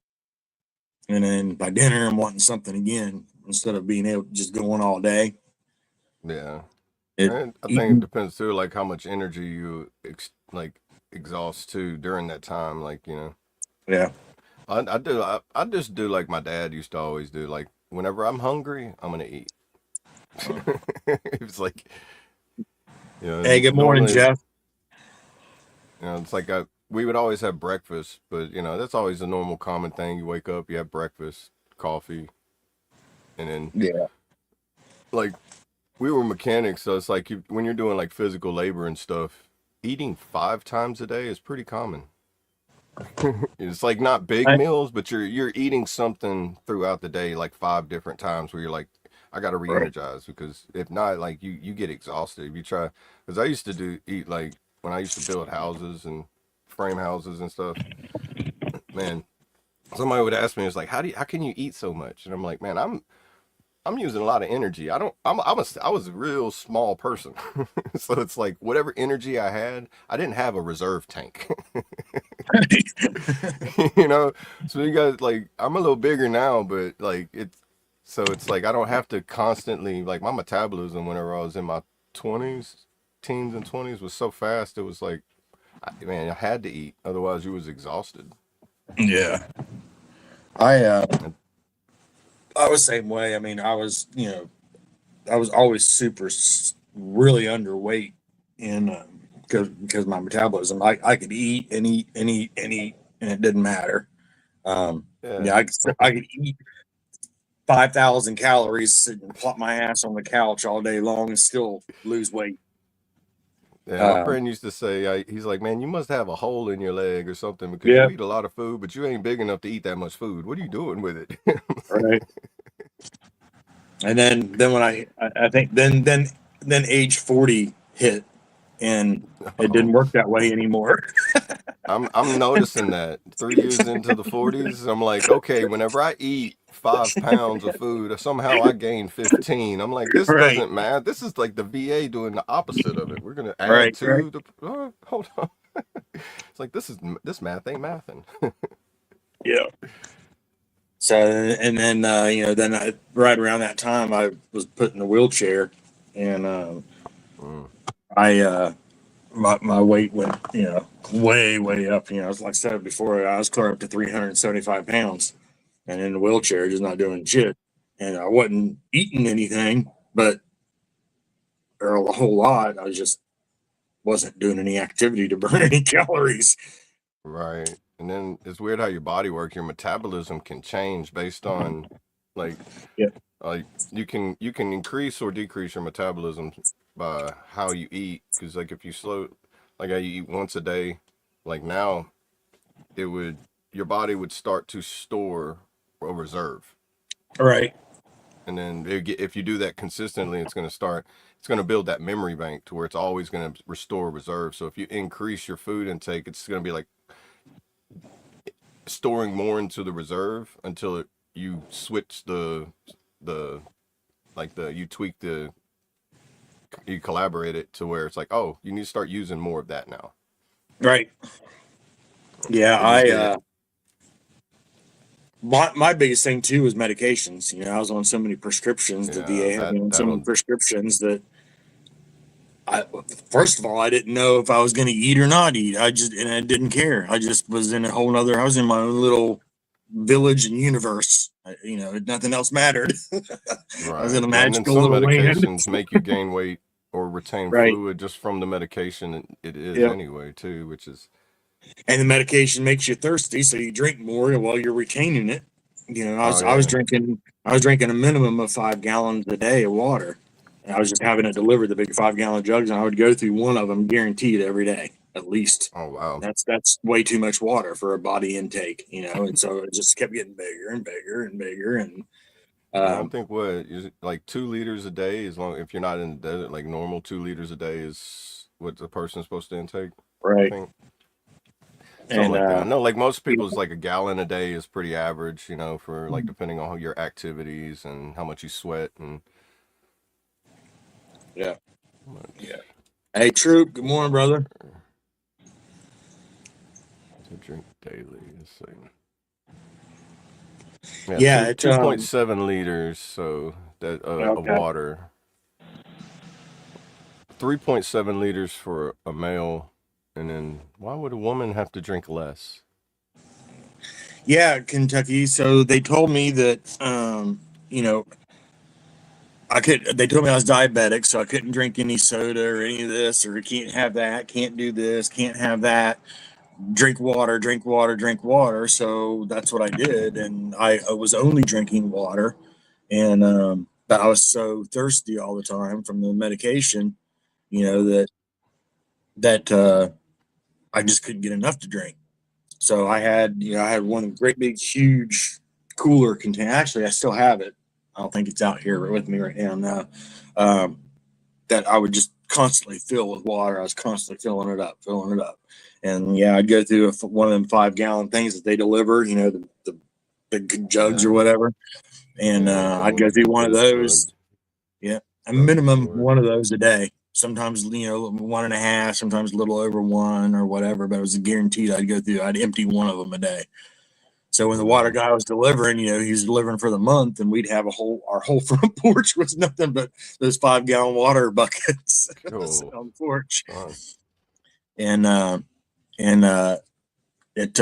and then by dinner I'm wanting something again instead of being able to just go on all day. Yeah, and I think it depends too, like how much energy you exhaust too during that time. Like Yeah, I just do like my dad used to always do. Like whenever I'm hungry, I'm gonna eat. It's like Hey, good morning, Jeff. It's like we would always have breakfast, but that's always a normal common thing. You wake up, you have breakfast, coffee, and then like we were mechanics, so it's like when you're doing like physical labor and stuff, eating 5 times a day is pretty common. It's like not big meals, but you're eating something throughout the day, like 5 different times, where you're like, I got to re-energize, because if not, like you get exhausted if you try. Because I used to eat like when I used to build houses and frame houses and stuff. Man, somebody would ask me, it's like, how can you eat so much? And I'm like, man, I'm using a lot of energy. I was a real small person. So it's like whatever energy I had, I didn't have a reserve tank. You know? So you guys like I'm a little bigger now, but like it's like I don't have to constantly like my metabolism whenever I was in my 20s, teens and 20s was so fast it was like man, I had to eat otherwise you was exhausted. Yeah. I And I was the same way. I mean, I was always really underweight in because my metabolism. I could eat and eat and eat and eat and it didn't matter. yeah. Yeah, I could eat 5,000 calories, sit and plop my ass on the couch all day long and still lose weight. Yeah, my Um, friend used to say, he's like, man, you must have a hole in your leg or something because you yeah, eat a lot of food, but you ain't big enough to eat that much food. What are you doing with it? right. And then when I think then age 40 hit and it Oh, didn't work that way anymore. I'm noticing that 3 years into the 40s, I'm like, okay, whenever I eat 5 pounds of food, somehow I gain 15. I'm like, this Right, doesn't matter. This is like the VA doing the opposite of it. We're gonna add right. to the. Hold on. It's like this math ain't mathing. Yeah. So and then then right around that time I was put in a wheelchair and Mm, I my weight went way up. As like I said before, I was clear up to 375 pounds and in the wheelchair, just not doing shit. And I wasn't eating anything, but or a whole lot. I just wasn't doing any activity to burn any calories. right. And then it's weird how your body works. Your metabolism can change based on like Yeah. like you can increase or decrease your metabolism by how you eat because like if you slow like how you eat once a day like now it would your body would start to store a reserve All right. and then if you do that consistently it's going to build that memory bank to where it's always going to restore reserve. So if you increase your food intake it's going to be like storing more into the reserve until you switch the you tweak the you collaborate it to where it's like, oh, you need to start using more of that now. Right. Yeah. Or just get My biggest thing too was medications. I was on so many prescriptions. The yeah, VA had me on so many that'll prescriptions that I first of all I didn't know if I was going to eat or not eat. I didn't care. I just was in a whole nother. I was in my own little village and universe. Nothing else mattered. I was in right. a Yeah, and then magical some little land. medications make you gain weight or retain Right. fluid just from the medication it is Yeah. anyway too, which is And the medication makes you thirsty, so you drink more while you're retaining it. oh yeah. I was drinking a minimum of 5 gallons a day of water. And I was just having it delivered, the big 5 gallon jugs, and I would go through one of them guaranteed every day, at least. Oh wow. That's way too much water for a body intake. And so it just kept getting bigger and bigger and bigger. And Yeah, I um, think what is it, like 2 liters a day as long if you're not in the desert, like normal 2 liters a day is what the person's supposed to intake, I right. think. Something And like that. I know, like most you people's, like a gallon a day is pretty average, for like depending on your activities and how much you sweat and yeah, much yeah. Hey, Troop. Good morning, brother. to drink daily. Let's see. Yeah, Yeah, two it's 2.7 liters, so that of okay. water. 3.7 liters for a male, and then why would a woman have to drink less? Yeah, Kentucky. So they told me that you know, they told me I was diabetic, so I couldn't drink any soda or any of this, or can't have that, can't do this, can't have that. Drink water, drink water, drink water. So that's what I did, and I was only drinking water, and but I was so thirsty all the time from the medication, that I just couldn't get enough to drink. So I had one great big huge cooler container. Actually, I still have it. I don't think it's out here with me right now. No, um, that I would just constantly fill with water. I was constantly filling it up, and yeah, I'd go through one of them 5 gallon things that they deliver. The jugs or whatever. And Yeah, I'd go through one of big those. jugs, Yeah, a jugs of minimum fluid. one of those a day. Sometimes 1.5, sometimes a little over one or whatever. But it was guaranteed I'd go through. I'd empty one of them a day. So when the water Yeah. guy was delivering, he was delivering for the month, and we'd have our whole front porch was nothing but those 5-gallon water buckets Cool. on the porch. Fun. And and it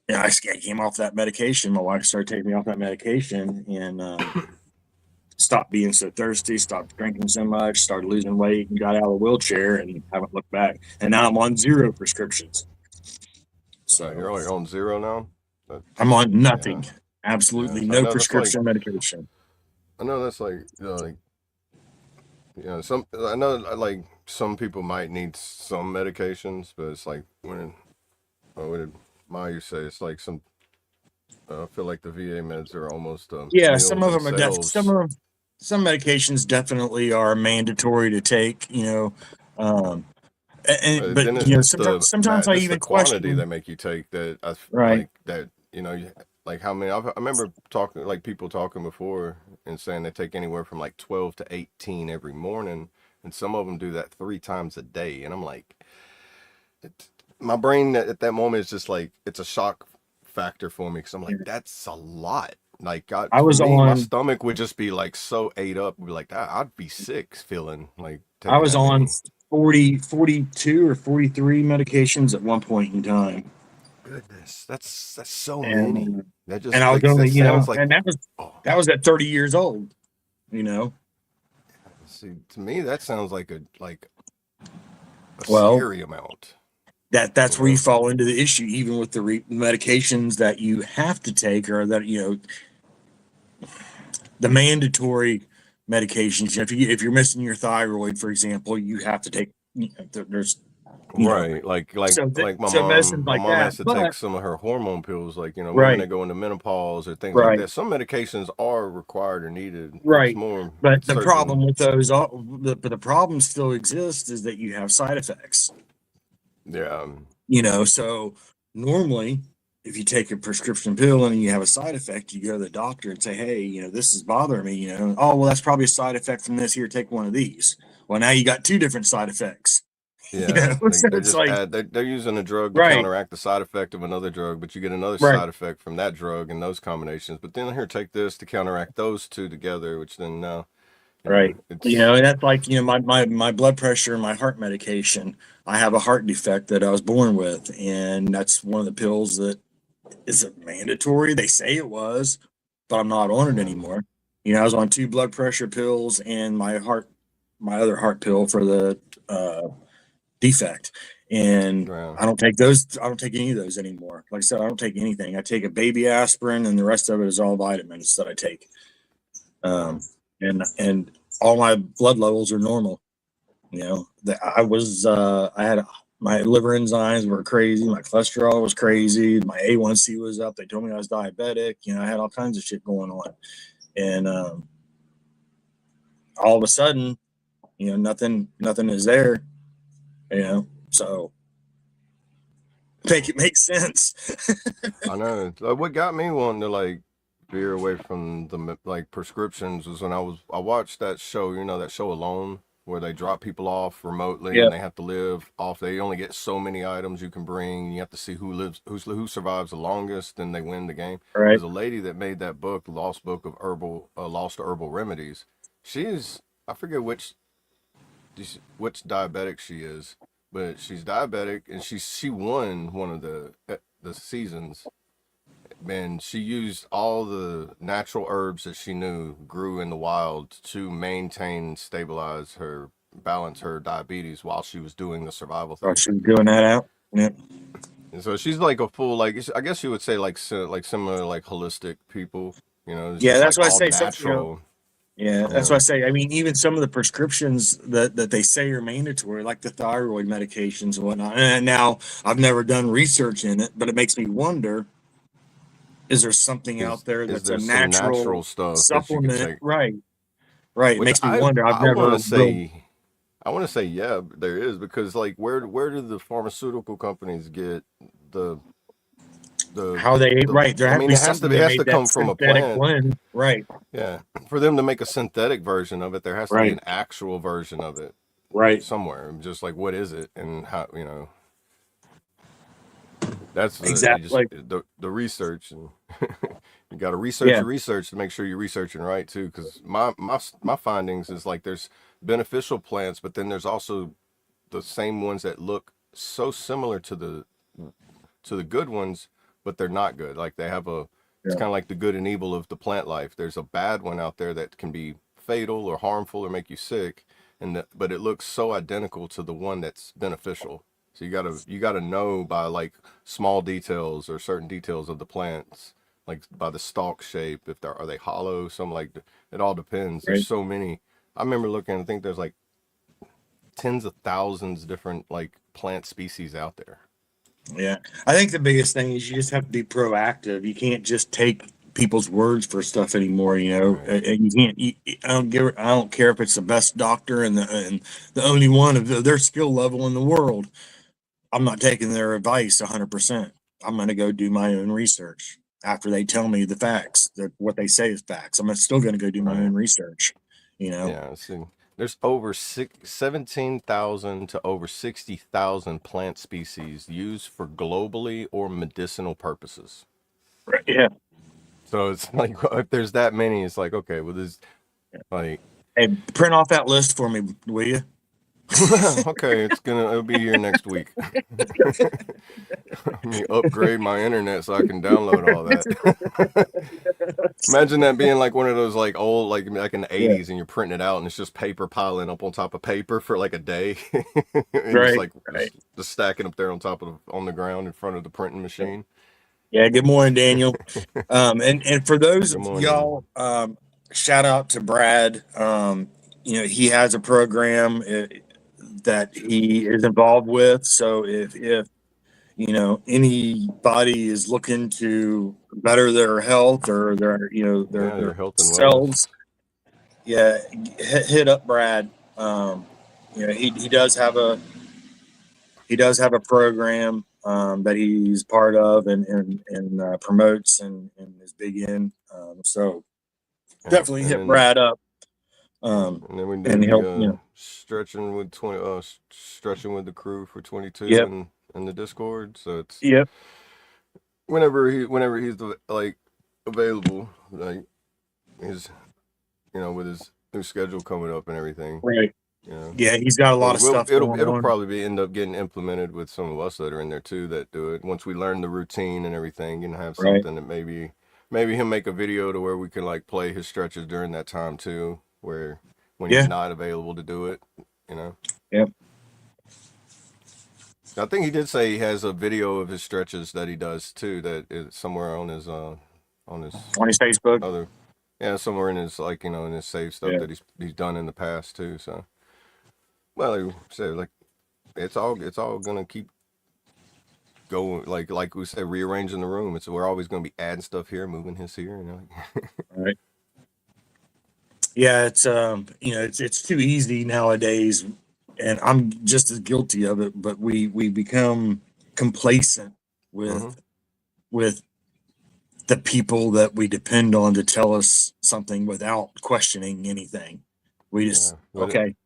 yeah, I came off that medication. My wife started taking me off that medication, and stopped being so thirsty, stopped drinking so much, started losing weight, and got out of the wheelchair, and haven't looked back. And now I'm on 0 prescriptions. You're So like on 0 now? I'm That's, on yeah. nothing, Yeah. absolutely So I no know that's like, prescription medication. I know that's like, I know like some people might need some medications, but it's like what did Maya say? It's like I feel like the VA meds are almost Yeah, some meal of them are themselves. some medications definitely are mandatory to take. Um, But but then it's sometimes I it's the even quantity question. they make you take that Right. like that like how many I remember talking like people talking before and saying they take anywhere from like 12 to 18 every morning, and some of them do that 3 times a day, and I'm like, it, my brain at that moment is just like it's a shock factor for me because I'm like that's a lot. Like God, I for was me, my on stomach would just be like so ate up. Be like that, I'd be sick feeling like I taking was that on many. 42 or 43 medications at one point in time. Goodness, that's so many. And That and just I was like that only, sounds like and oh, that was at 30 years old, you know. see to me that sounds like a Well, scary amount. You that's where you know, fall into the issue, even with the medications that you have to take, or that the mandatory medications. If you're missing your thyroid, for example, you have to take. There's you know right? Like so like my so mom, medicines my like mom that. has to take But some of her hormone pills. Like women right, that go into menopause or things like right, that. Some medications are required or needed. It's right. more But the certain. problem with those, but the problem still exists, is that you have side effects. Yeah, So normally, if you take a prescription pill and you have a side effect, you go to the doctor and say, hey, this is bothering me. Oh, well, that's probably a side effect from this. Here, take one of these. Well, now you got 2 different side effects. yeah. So They're it's just like, they're using a drug to right, counteract the side effect of another drug, but you get another right, side effect from that drug and those combinations. But then here, take this to counteract those two together, which then now, right. it's And that's like, my blood pressure and my heart medication. I have a heart defect that I was born with, and that's one of the pills that is it mandatory. They say it was, but I'm not on it um, anymore. I was on 2 blood pressure pills and my other heart pill for the uh, defect. And yeah. I don't take those. I don't take any of those anymore. Like I said, I don't take anything. I take a baby aspirin, and the rest of it is all vitamins that I take. Um, Um, and all my blood levels are normal. I had my liver enzymes were crazy. My cholesterol was crazy. My A1C was up. They told me I was diabetic. I had all kinds of shit going on. And all of a sudden, nothing is there, so make it make sense. I know. What got me wanting to like veer away from the like prescriptions was when I watched that show. That show Alone, where they drop people off remotely Yeah. and they have to live off. They only get so many items you can bring. You have to see who survives the longest, and they win the game. Right. There's a lady that made that book, The Lost Book of Lost Herbal Remedies. She's I forget which diabetic she is, but she's diabetic and she won one of the seasons. And she used all the natural herbs that she knew grew in the wild to maintain and balance her diabetes while she was doing the survival Oh, thing. she was doing that out. Yeah. And so she's like a full, like, I guess you would say like similar like holistic people. It's Yeah. just That's like why I all say natural. yeah, that's Yeah. why I say. I mean, even some of the prescriptions that they say are mandatory, like the thyroid medications and whatnot. And now I've never done research in it, but it makes me wonder: is there something out there Is that's a there some natural natural stuff that you could supplement? take? Right, right. It Which makes me wonder. I've I want never to real. say yeah, there is, because like where do the pharmaceutical companies get the how they the right. There I has to mean, be something it that has to made that come from a synthetic plant. blend. Right. Yeah, for them to make a synthetic version of it, there has to be Right. an actual version of it Right. somewhere. Just like what is it and how, you know, that's you just Exactly. the research, and you got to research Yeah. your research to make sure you're researching right too. Because my findings is like there's beneficial plants, but then there's also the same ones that look so similar to the good ones, but they're not good. Like they have a, it's Yeah. kind of like the good and evil of the plant life. There's a bad one out there that can be fatal or harmful or make you sick, but it looks so identical to the one that's beneficial. So you gotta know by like small details or certain details of the plants, like by the stalk shape, if they're are they hollow, something like that. It all depends. There's Right. so many. I remember looking. I think there's like tens of thousands different like plant species out there. Yeah. I think the biggest thing is you just have to be proactive. You can't just take people's words for stuff anymore. Right. And you can't. I don't care if it's the best doctor and the only one of their skill level in the world. I'm not taking their advice 100%. I'm going to go do my own research after they tell me the facts, that what they say is facts. I'm still going to go do my Right. own research. You know. Yeah, see, there's over 17,000 to over 60,000 plant species used for globally or medicinal purposes. Right. Yeah. So it's like if there's that many, it's like okay, well, there's like Hey, print off that list for me, will you? okay, it'll be here next week. Let me upgrade my internet so I can download all that. Imagine that being like one of those like old like in the Yeah. 80s and you're printing it out and it's just paper piling up on top of paper for like a day. And just Right. like Right. just stacking up there on the ground in front of the printing machine. Yeah. Good morning, Daniel. And for those Good of morning. y'all, shout out to Brad. He has a program that he is involved with. So if anybody is looking to better their health or Yeah, their their health and wellness. selves, yeah, hit up Brad. He does have a program that he's part of and promotes and is big in. So Yeah. definitely hit Brad up. And then we And do he'll, the stretching with 20 stretching with the crew for 22 yep, and in the Discord. So it's yep, whenever he's like available, like his with his new schedule coming up and everything. right. You know. Yeah, he's got a lot But of stuff going it'll on. probably end up getting implemented with some of us that are in there too that do it. Once we learn the routine and everything and have Right. something that maybe he'll make a video to where we can like play his stretches during that time too, where when he's Yeah. not available to do it, you know. Yep. I think he did say he has a video of his stretches that he does too, that is somewhere on his On his Facebook. other somewhere in his like, in his save stuff Yeah. that he's done in the past too. So well, like I said, like it's all gonna keep going, like we said, rearranging the room. We're always gonna be adding stuff here, moving his here, Right. Yeah, it's too easy nowadays, and I'm just as guilty of it. But we become complacent Mm-hmm. with the people that we depend on to tell us something without questioning anything. We just Yeah. okay,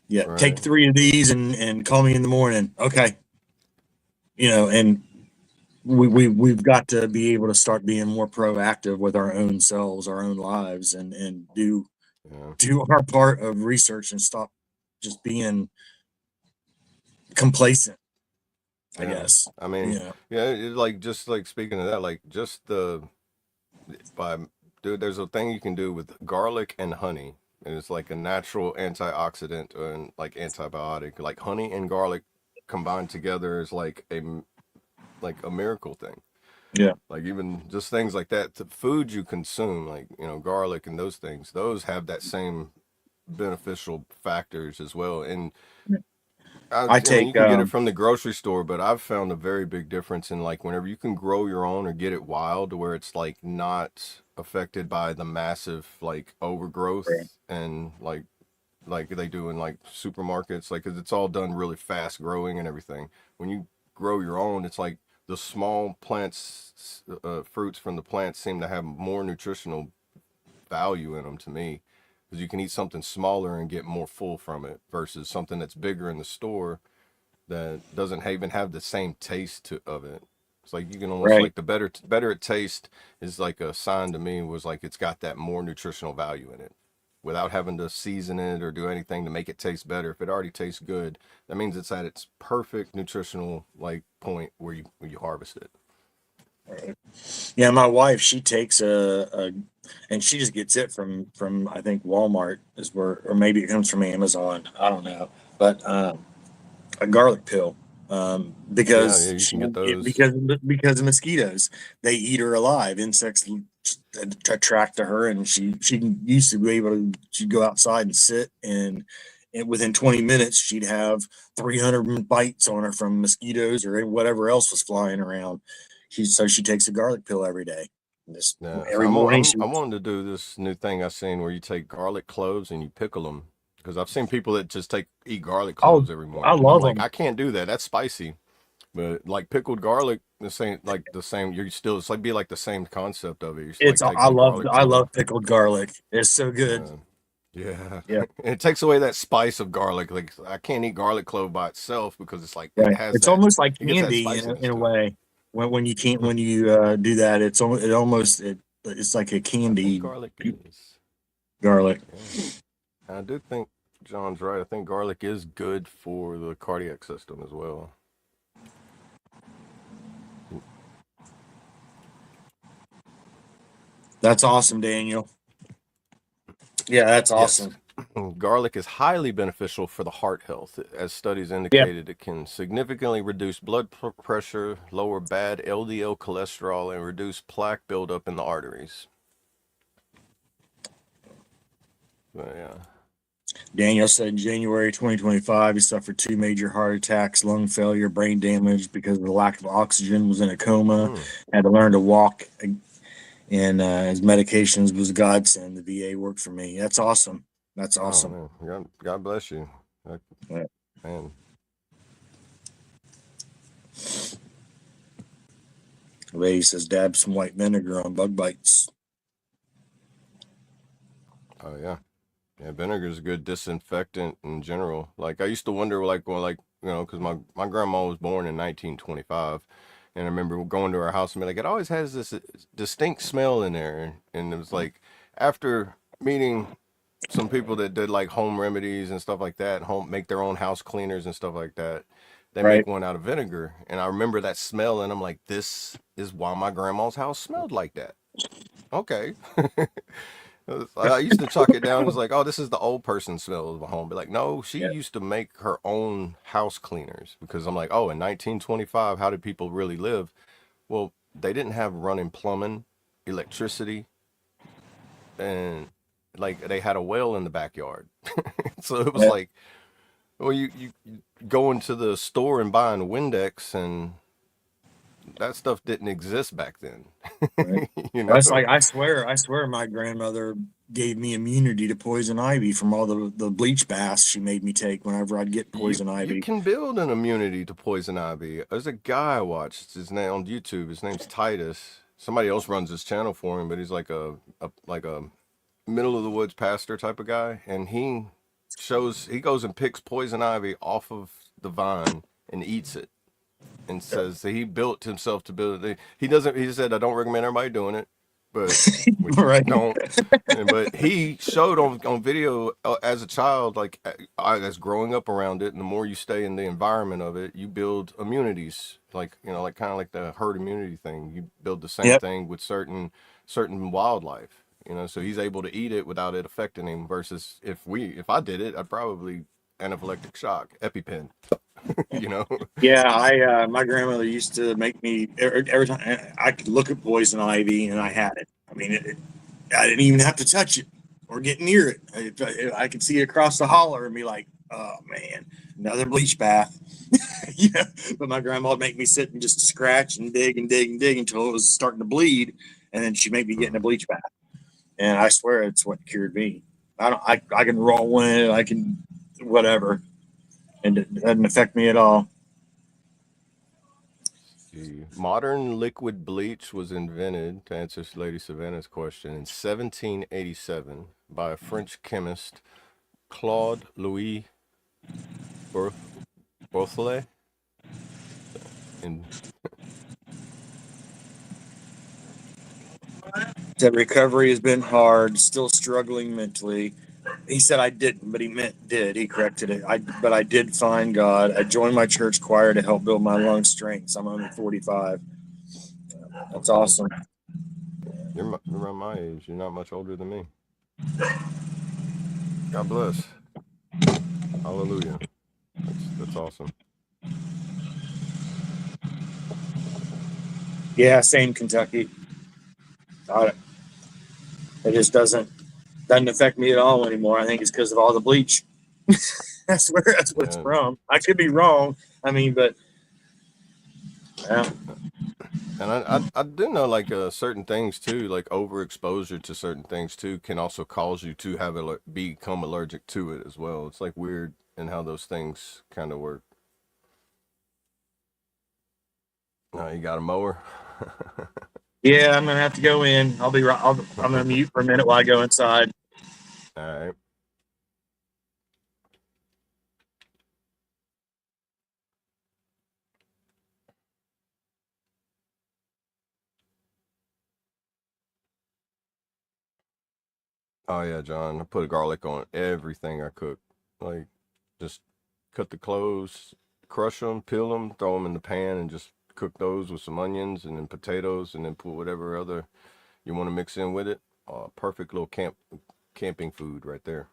yeah. Take Right. 3 of these and call me in the morning. Okay, and we've got to be able to start being more proactive with our own selves, our own lives, and do Yeah. our part of research and stop just being complacent, I Yeah. guess. I mean, like just like speaking of that, like just by dude, there's a thing you can do with garlic and honey, and it's like a natural antioxidant and like antibiotic. Like honey and garlic combined together is like a miracle thing. Yeah. Like even just things like that, the food you consume, like garlic and those things, those have that same beneficial factors as well. And I I mean, you take can get it from the grocery store, but I've found a very big difference in like whenever you can grow your own or get it wild to where it's like not affected by the massive like overgrowth and like they do in like supermarkets, like 'cause it's all done really fast growing and everything. When you grow your own, it's like the small plants, fruits from the plants seem to have more nutritional value in them to me, because you can eat something smaller and get more full from it versus something that's bigger in the store that doesn't even have the same taste of it. It's like you can almost Right. like the better it tastes is like a sign to me, was like it's got that more nutritional value in it without having to season it or do anything to make it taste better. If it already tastes good, that means it's at its perfect nutritional like point where you harvest it. Yeah, my wife, she takes and she just gets it from I think Walmart is where, or maybe it comes from Amazon. I don't know, but a garlic pill, Yeah, because you can she get those. because of mosquitoes, they eat her alive. Insects attract to her, and she used to be able to. She'd go outside and sit, and within 20 minutes, she'd have 300 bites on her from mosquitoes or whatever else was flying around. She takes a garlic pill every day. Just Yeah, so every morning. I wanted to do this new thing I seen where you take garlic cloves and you pickle them, because I've seen people that just eat garlic Oh, cloves every I morning. I'm love like, them. I can't do that. That's spicy. But like pickled garlic, the same. You're still, it's like be like the same concept of it. You're like taking a garlic I clove. love pickled garlic. It's so good. Uh, yeah, Yeah, it takes away that spice of garlic. Like I can't eat garlic clove by itself because it's like it right. has It's that. almost like It gets that candy spiciness in a to it. way. When you can't Hmm. when you do that, it's like a I think candy garlic is. garlic. Yeah, I do think John's right. I think garlic is good for the cardiac system as well. That's awesome, Daniel. Yeah, that's Yes. awesome. Garlic is highly beneficial for the heart health. As studies Yeah, indicated, it can significantly reduce blood pressure, lower bad LDL cholesterol, and reduce plaque buildup in the arteries. But yeah. Daniel said in January 2025 he suffered two major heart attacks, lung failure, brain damage because of the lack of oxygen. Was in a coma, Mm. had to learn to walk, and his medications was a godsend. The VA worked for me. That's awesome. That's Oh awesome. man, God bless you. Like, Yeah. man. The lady says dab some white vinegar on bug bites. Oh yeah. Yeah, vinegar is a good disinfectant in general. Like I used to wonder, because my grandma was born in 1925, and I remember going to her house and be like, it always has this distinct smell in there, and it was like after meeting some people that did like home remedies and stuff like that, home make their own house cleaners and stuff like that. They make Right. one out of vinegar, and I remember that smell, and I'm like, this is why my grandma's house smelled like that. Okay. I used to chalk it down as like, oh, this is the old person smell of a home. But like, no, she Yeah. used to make her own house cleaners, because I'm like, oh, in 1925, how did people really live? Well, they didn't have running plumbing, electricity, and like they had a well in the backyard. So it was Yeah. like, well, you go into the store and buying Windex, and that stuff didn't exist back then. Right. You That's know? like I swear my grandmother gave me immunity to poison ivy from all the bleach baths she made me take whenever I'd get poison You ivy. can build an immunity to poison ivy. There's a guy I watched his name on YouTube. His name's Titus. Somebody else runs his channel for him, but he's like a middle of the woods pastor type of guy, and he goes and picks poison ivy off of the vine and eats it, and says that he built himself to build it. He doesn't. He said, I don't recommend everybody doing it, but which Right. don't. But he showed on video as a child, like as growing up around it, and the more you stay in the environment of it, you build immunities. Like like kind of like the herd immunity thing. You build the same Yep. thing with certain wildlife. So he's able to eat it without it affecting him. Versus if I did it, I'd probably anaphylactic shock, EpiPen. you know. Yeah, I my grandmother used to make me every time I could look at poison ivy and I had it. I mean, I didn't even have to touch it or get near it. I could see it across the holler and be like, "Oh man, another bleach bath." Yeah, but my grandma would make me sit and just scratch and dig and dig and dig until it was starting to bleed, and then she'd make me get in a bleach bath. And I swear it's what cured me. I don't. I can roll in it. I can whatever, and it doesn't affect me at all. see. Modern liquid bleach was invented, to answer Lady Savannah's question, in 1787 by a French chemist, Claude Louis Berthollet. And Said recovery has been hard, still struggling mentally. He said I didn't, but he meant did. He corrected it. But I did find God. I joined my church choir to help build my lung strengths. I'm only 45. That's awesome. you're around my age. You're not much older than me. God bless. Hallelujah. That's awesome. Yeah, same Kentucky. It just doesn't affect me at all anymore. I think it's because of all the bleach. That's what it's Yeah. from. I could be wrong. I mean, but yeah. And I do know like certain things too, like overexposure to certain things too, can also cause you to have become allergic to it as well. It's like weird in how those things kind of work. Now you got a mower. Yeah, I'm gonna have to go in. I'll be right. I'm gonna mute for a minute while I go inside. All right. Oh yeah, John. I put garlic on everything I cook. Like, just cut the cloves, crush them, peel them, throw them in the pan, and just cook those with some onions and then potatoes, and then put whatever other you want to mix in with it. Perfect little camping food right there.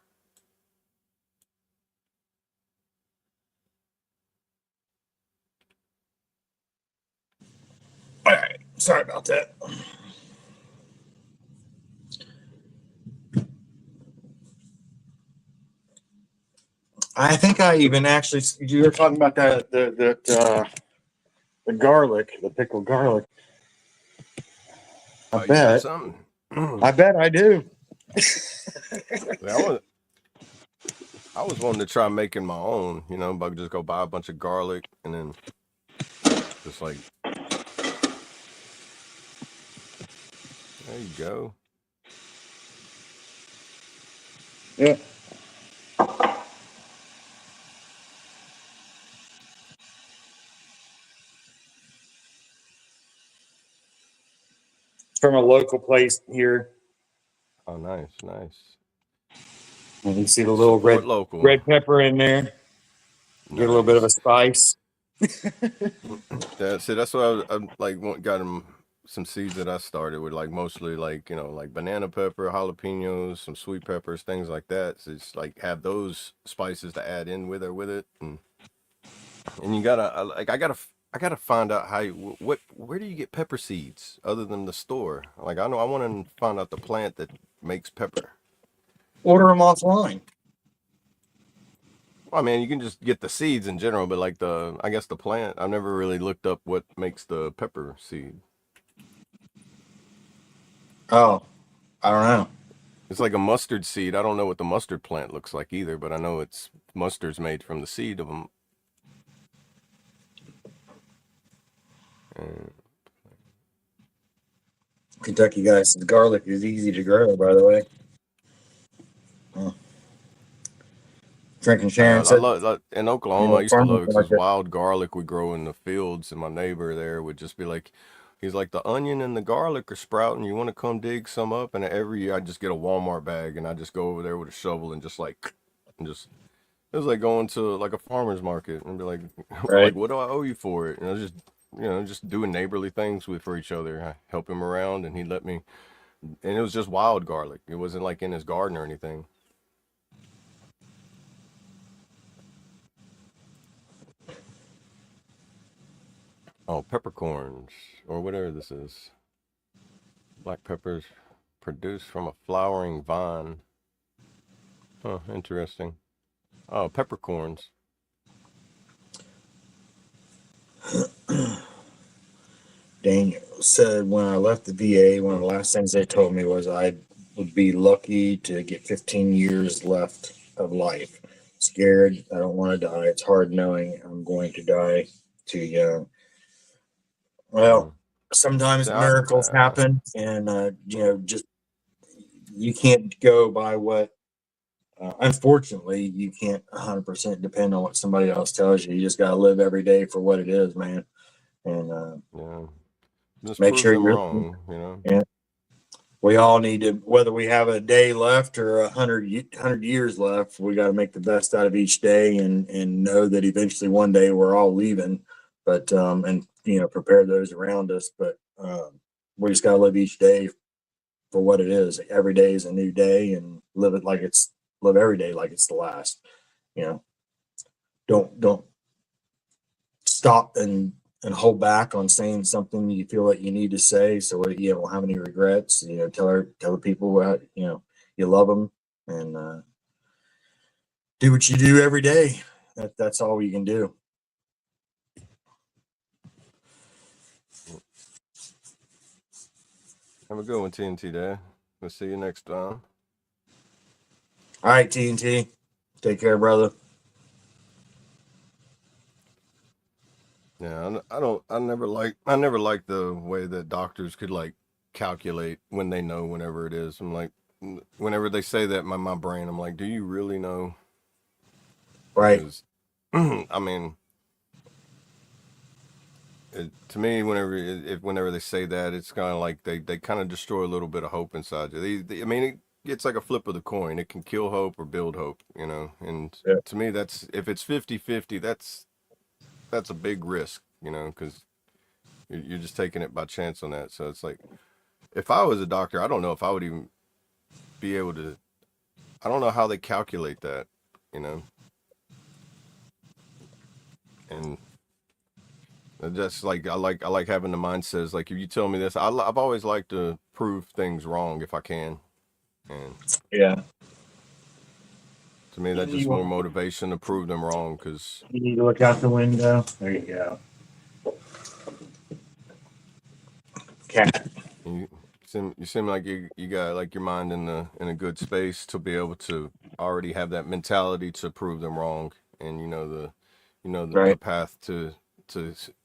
All right. Sorry about that. I think I even actually you were talking about the garlic, the pickled garlic. I Oh, you got bet. something? I bet I do. Yeah, I was wanting to try making my own, but just go buy a bunch of garlic and then just like, there you go. Yeah. From a local place here. Oh, nice, nice. You can see the little Support local. red pepper in there. Get a little bit of a Nice. spice. That's what I like. Got him some seeds that I started with, like mostly like like banana pepper, jalapenos, some sweet peppers, things like that. So it's like have those spices to add in with it, and you gotta I gotta find out how where do you get pepper seeds other than the store? Like I want to find out the plant that makes pepper. Order them offline. Well, I mean, you can just get the seeds in general, but like I guess the plant, I've never really looked up what makes the pepper seed. Oh, I don't know. It's like a mustard seed. I don't know what the mustard plant looks like either, but I know mustard's made from the seed of them. Kentucky guys, the garlic is easy to grow, by the way. Drinking Sharon I said love in Oklahoma. I used to love it because wild garlic would grow in the fields, and my neighbor there would just be like, he's like, the onion and the garlic are sprouting. You want to come dig some up? And every year I just get a Walmart bag and I just go over there with a shovel and it was like going to like a farmer's market and be like, right. like, what do I owe you for it? And I was just doing neighborly things for each other. I help him around and he'd let me, and it was just wild garlic. It wasn't like in his garden or anything. Oh, peppercorns, or whatever this is. Black peppers produced from a flowering vine. Huh, interesting. Oh, peppercorns. Daniel said when I left the VA, one of the last things they told me was I would be lucky to get 15 years left of life. Scared, I don't want to die. It's hard knowing I'm going to die too young. Well, sometimes See, miracles happen, and just you can't go by what. Unfortunately, you can't 100% depend on what somebody else tells you. You just got to live every day for what it is, man, and yeah, just make prove sure them you're. wrong, you know. Yeah, we all need to, whether we have a day left or 100 years left, we got to make the best out of each day, and know that eventually one day we're all leaving, but and prepare those around us. But we just got to live each day for what it is. Every day is a new day, and live every day like it's the last. You know, don't stop and hold back on saying something you feel like you need to say, so you don't have any regrets. Tell the people what you love them, and do what you do every day. That's all you can do. Have a good one, TNT Dad. We'll see you next time. All right, TNT, take care, brother. Yeah, I never like the way that doctors could like calculate when they know whenever it is. I'm like, whenever they say that, my brain, I'm like, do you really know? Right. Because, I mean, to me, whenever they say that, it's kind of like they kind of destroy a little bit of hope inside you. I mean, it's like a flip of the coin. It can kill hope or build hope, you know. And Yeah. to me, that's if it's 50-50, that's a big risk, you know, because you're just taking it by chance on that. So it's like, if I was a doctor, I don't know if I would even be able to. I don't know how they calculate that, you know. And that's like I like having the mindset is like if you tell me this, I've always liked to prove things wrong if I can, and Yeah. to me that's just more motivation to prove them wrong because You need to look out the window. There you go. Cat. you seem like you got like your mind in a good space to be able to already have that mentality to prove them wrong, and the Right. path to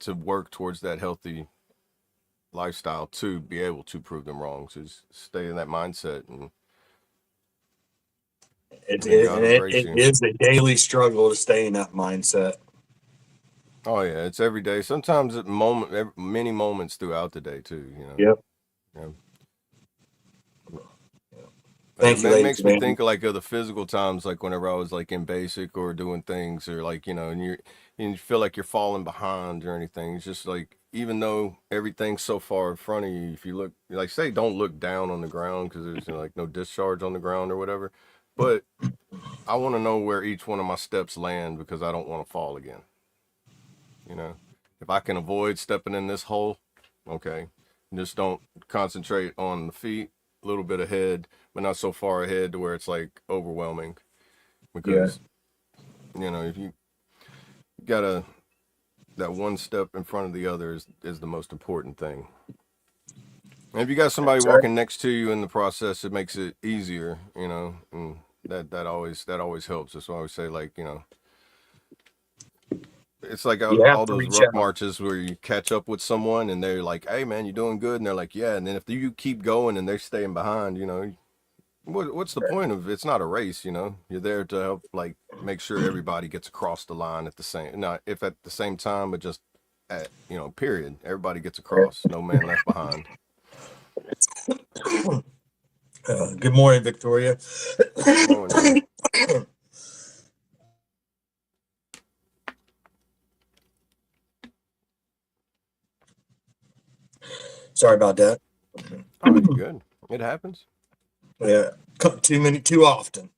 to work towards that healthy lifestyle to be able to prove them wrong. So just stay in that mindset, It, and it, God and will it, grace it you. is a daily struggle to stay in that mindset. Oh yeah, it's every day. Sometimes many moments throughout the day too. Yep. Yeah. Like Thank you, it ladies makes me and think like of the physical times, like whenever I was like in basic or doing things, or like and you feel like you're falling behind or anything. It's just like even though everything's so far in front of you, if you look like say don't look down on the ground because there's like no discharge on the ground or whatever, but I want to know where each one of my steps land because I don't want to fall again. You know, if I can avoid stepping in this hole, okay, just don't concentrate on the feet, a little bit ahead, but not so far ahead to where it's like overwhelming. Yeah. Because if you gotta that one step in front of the other is the most important thing. And if you got somebody That's right. walking next to you in the process, it makes it easier. And that always helps. That's why I always say like it's like You have all to those reach ruck out. marches where you catch up with someone and they're like, "Hey, man, you're doing good," and they're like, "Yeah." And then if you keep going and they're staying behind, what's the point of it's not a race? You're there to help like make sure everybody gets across the line at the same not if at the same time, but just at period. Everybody gets across. No man left behind. Good morning, Victoria. Good morning. Sorry about that. Oh, you good? It happens. Yeah, too often.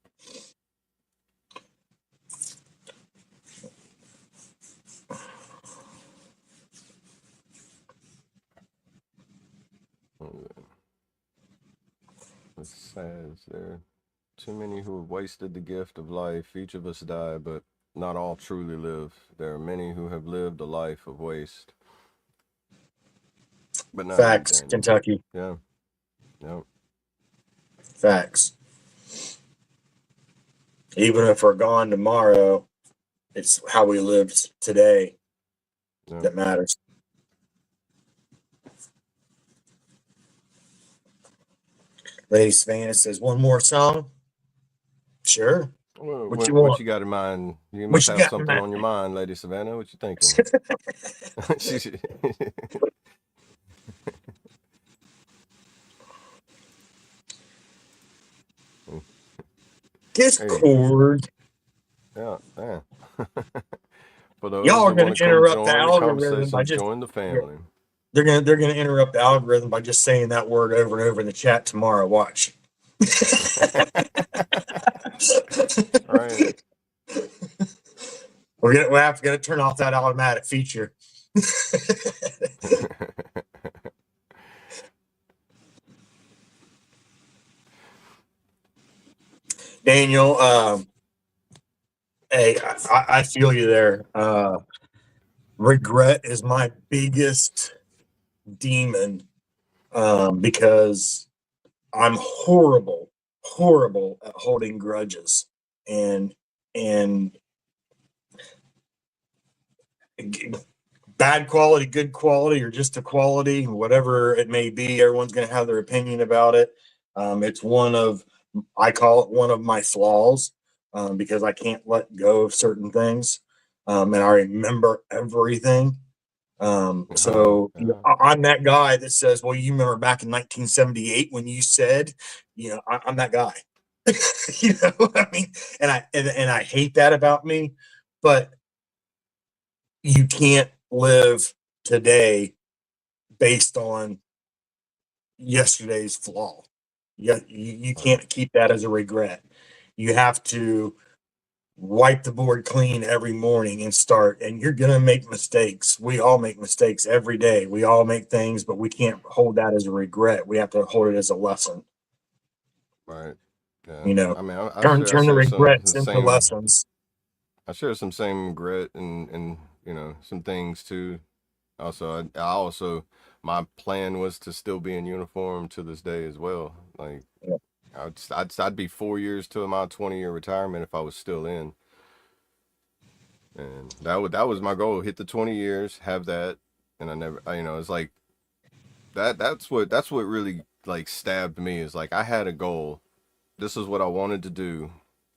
It says there. Too many who have wasted the gift of life. Each of us die, but not all truly live. There are many who have lived a life of waste, but not you, Facts, Daniel. Kentucky. Yeah. Yep. Facts. Even if we're gone tomorrow, it's how we lived today Yep. that matters. Lady Savannah says, one more song? Sure. Well, What you what want? you got in mind? You What must you have got in something mind? on your mind, Lady Savannah. What you thinking? She- hey, Discord. yeah. For those Y'all are that going want to to come interrupt the join the algorithm by conversations, just join the family. they're gonna interrupt the algorithm by just saying that word over and over in the chat tomorrow. Watch. Right. We'll have to turn off that automatic feature. Daniel, hey, I feel you there. Regret is my biggest demon, because I'm horrible at holding grudges, and and bad quality, good quality, or just a quality, whatever it may be. Everyone's going to have their opinion about it. It's I call it one of my flaws, because I can't let go of certain things, and I remember everything. So Yeah. I'm that guy that says, well, you remember back in 1978 when you said, I'm that guy. I mean, and I hate that about me, but you can't live today based on yesterday's flaw. You Right. can't keep that as a regret. You have to wipe the board clean every morning and start, and you're going to make mistakes. We all make mistakes every day. We all make things, but we can't hold that as a regret. We have to hold it as a lesson. Right. Yeah. You know, I mean, I turn the share some regrets the into same. lessons. I share some same regret and some things too. Also, I also my plan was to still be in uniform to this day as well. Like Yeah. I'd be 4 years to my 20-year retirement if I was still in, and that was my goal. Hit the 20 years, have that, and it's like that. That's what really like stabbed me is like I had a goal. This is what I wanted to do.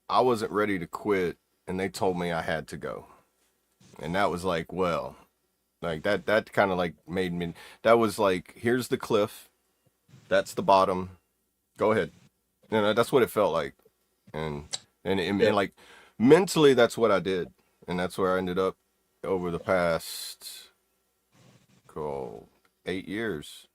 I wasn't ready to quit, and they told me I had to go, and that was like, well, like that kind of like made me. That was like, here's the cliff. That's the bottom. Go ahead. That's what it felt like, and Yeah. and like mentally, that's what I did, and that's where I ended up over the past, cool, 8 years.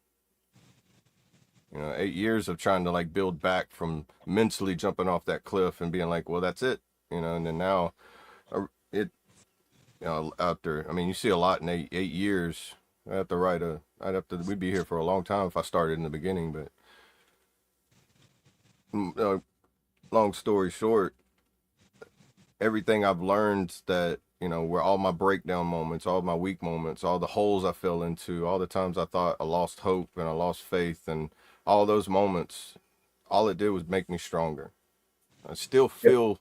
8 years of trying to like build back from mentally jumping off that cliff and being like, well, that's it. And then now, it after, I mean, you see a lot in 8 years. I have to we'd be here for a long time if I started in the beginning, but long story short, everything I've learned that, where all my breakdown moments, all my weak moments, all the holes I fell into, all the times I thought I lost hope and I lost faith, and all those moments, all it did was make me stronger. I still Yeah. feel,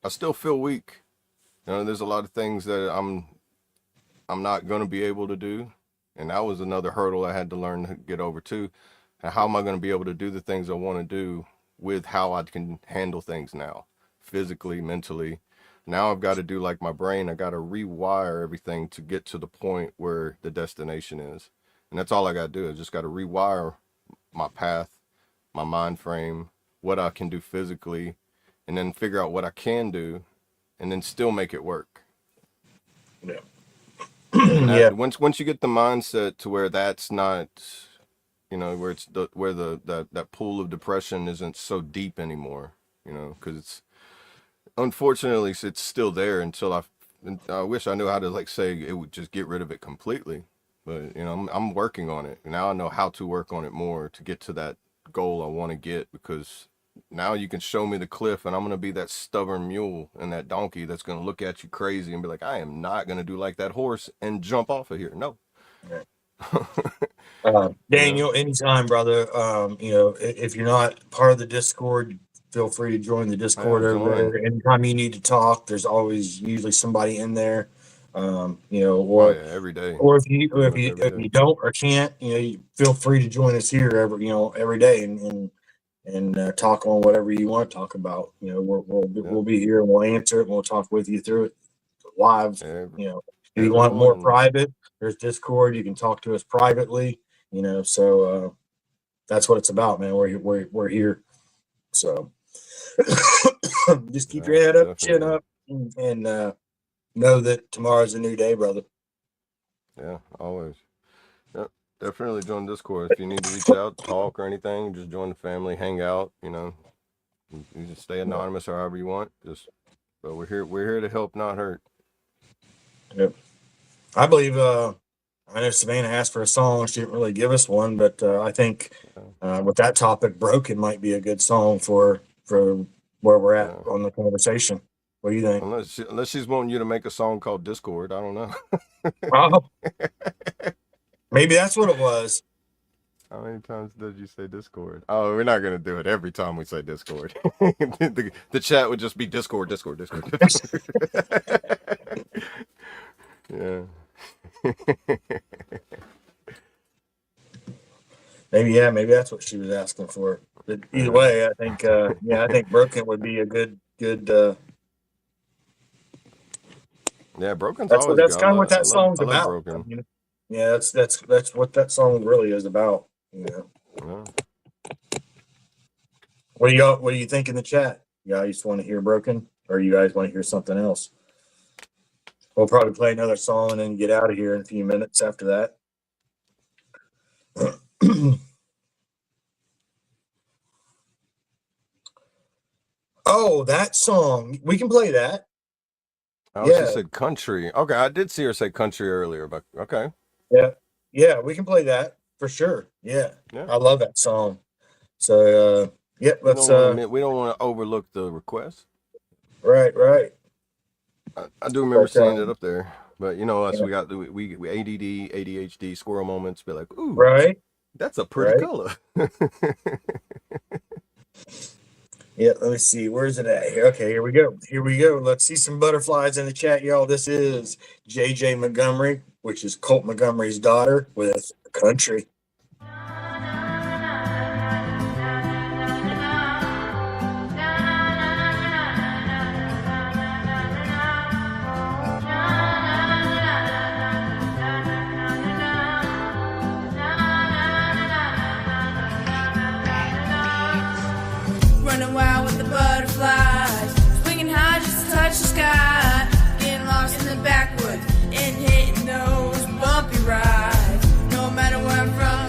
I still feel weak. There's a lot of things that I'm not going to be able to do. And that was another hurdle I had to learn to get over too. And how am I going to be able to do the things I want to do with how I can handle things now, physically, mentally? Now I've got to do like my brain. I got to rewire everything to get to the point where the destination is. And that's all I got to do. I just got to rewire my path, my mind frame, what I can do physically, and then figure out what I can do, and then still make it work. Yeah. And Yeah. that once you get the mindset to where that's not, where it's where that pool of depression isn't so deep anymore, because it's, unfortunately, it's still there until I wish I knew how to like say it would just get rid of it completely, but I'm working on it now. I know how to work on it more to get to that goal I want to get, because now you can show me the cliff and I'm going to be that stubborn mule and that donkey that's going to look at you crazy and be like, I am not going to do like that horse and jump off of here. No. You know? Daniel, anytime, brother. If you're not part of the Discord, feel free to join the Yeah, Discord over join. there. Anytime you need to talk, there's always usually somebody in there. Oh yeah, every day. Or Pretty if much you every if you day. don't or can't, you feel free to join us here every day, and and talk on whatever you want to talk about. You know, we'll be here and we'll answer it and we'll talk with you through it live. You know, if you want more private, there's Discord. You can talk to us privately. You know, so that's what it's about, man. We're here. So just keep your head up, chin up, and know that tomorrow's a new day, brother. Yeah, always. Yep, definitely join Discord if you need to reach out, talk, or anything. Just join the family, hang out. You know, you just stay anonymous or however you want. But we're here. We're here to help, not hurt. Yep. I believe. I know Savannah asked for a song. She didn't really give us one, but I think with that topic, "Broken" might be a good song for where we're at on the conversation. What do you think? Unless she's wanting you to make a song called Discord, I don't know. Maybe that's what it was. How many times did you say Discord? Oh, we're not gonna do it every time we say Discord. the chat would just be Discord. Yeah. Maybe that's what she was asking for. But either way, I think I think "Broken" would be a good. Yeah, Broken's that's always. That's kind of what that song's about. Broken. I mean, yeah, that's what that song really is about. You know. Yeah. What do you think in the chat? You guys want to hear "Broken" or you guys want to hear something else? We'll probably play another song and then get out of here in a few minutes after that. Oh, that song. We can play that. Oh, yeah. She said country. Okay, I did see her say country earlier, but okay. Yeah, we can play that for sure. Yeah. I love that song. So let's we don't want to overlook the request. Right. I do remember seeing it up there. But you know us, we got we ADD, ADHD, squirrel moments, be like, ooh, right. That's a pretty color. Yeah, let me see. Where's it at here? Okay, here we go. Let's see some butterflies in the chat, y'all. This is JJ Montgomery, which is Colt Montgomery's daughter, with "Country." Running wild with the butterflies, swinging high just to touch the sky, getting lost in the backwoods and hitting those bumpy rides. No matter where I'm from,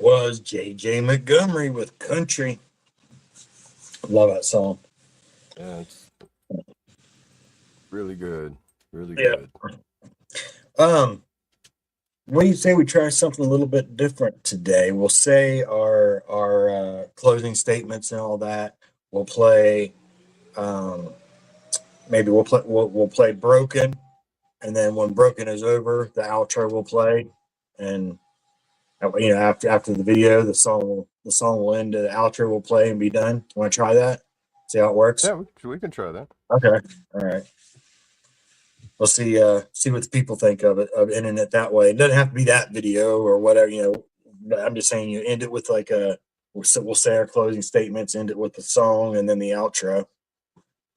was J.J. Montgomery with Country. Love that song. Yeah, it's really good. Really Yeah. good. What do you say we try something a little bit different today? We'll say our closing statements and all that. We'll play. Maybe we'll play Broken, and then when Broken is over, the outro will play, and after the video, the song will end. The outro will play and be done. Want to try that? See how it works? Yeah, we can try that. Okay. All right. We'll see what the people think of it, of ending it that way. It doesn't have to be that video or whatever, but I'm just saying you end it with like we'll say our closing statements, end it with the song and then the outro.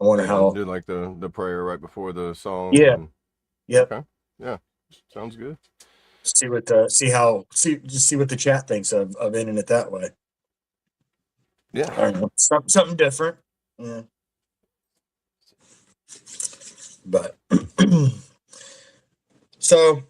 I wonder Yeah, how. do like the prayer right before the song. Yeah. And Yep. okay. Yeah. Sounds good. See what just see what the chat thinks of ending it that way. Yeah. I don't know. Something different. Yeah. But so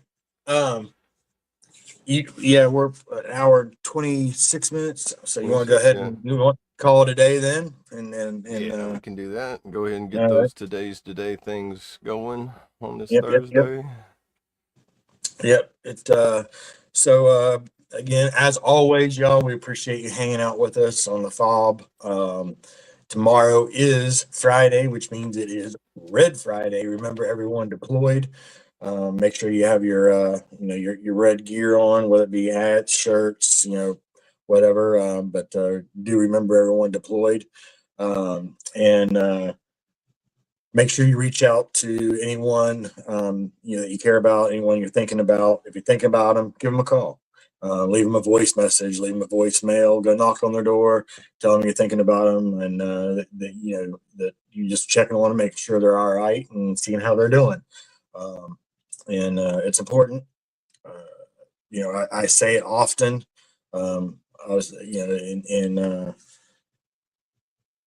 we're an hour and 26 minutes. So you want to go 26, ahead yeah. and you want to call it a day then? And Yeah, we can do that. Go ahead and get all right. those today things going on this Yep. Thursday. Yep. So again, as always, y'all, we appreciate you hanging out with us on the FOB. Tomorrow is Friday, which means it is Red Friday. Remember, everyone deployed. Make sure you have your red gear on, whether it be hats, shirts, whatever. But do remember everyone deployed. And make sure you reach out to anyone that you care about, anyone you're thinking about. If you're thinking about them, give them a call. Leave them a voice message, leave them a voicemail, go knock on their door, tell them you're thinking about them, and that you just checking on them, making sure they're all right, and seeing how they're doing. And it's important. I say it often. I was,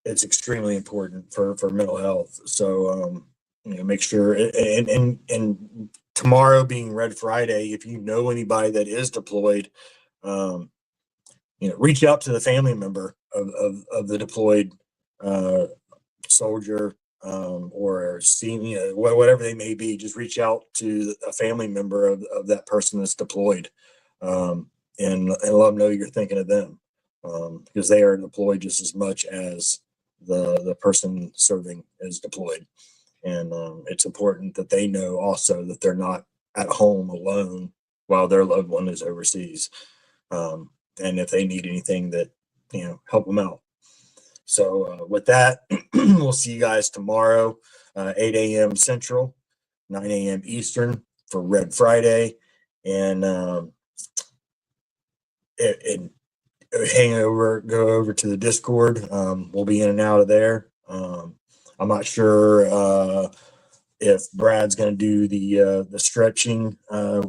it's extremely important for mental health. So make sure, and tomorrow being Red Friday, if you know anybody that is deployed, um, reach out to the family member of the deployed uh, soldier, or senior, whatever they may be. Just reach out to a family member of that person that's deployed, and let them know you're thinking of them, because they are deployed just as much as the person serving is deployed. And it's important that they know also that they're not at home alone while their loved one is overseas. And if they need anything, that help them out. So with that, we'll see you guys tomorrow, 8 a.m. Central, 9 a.m. Eastern for Red Friday, and go over to the Discord. We'll be in and out of there. I'm not sure if Brad's going to do the stretching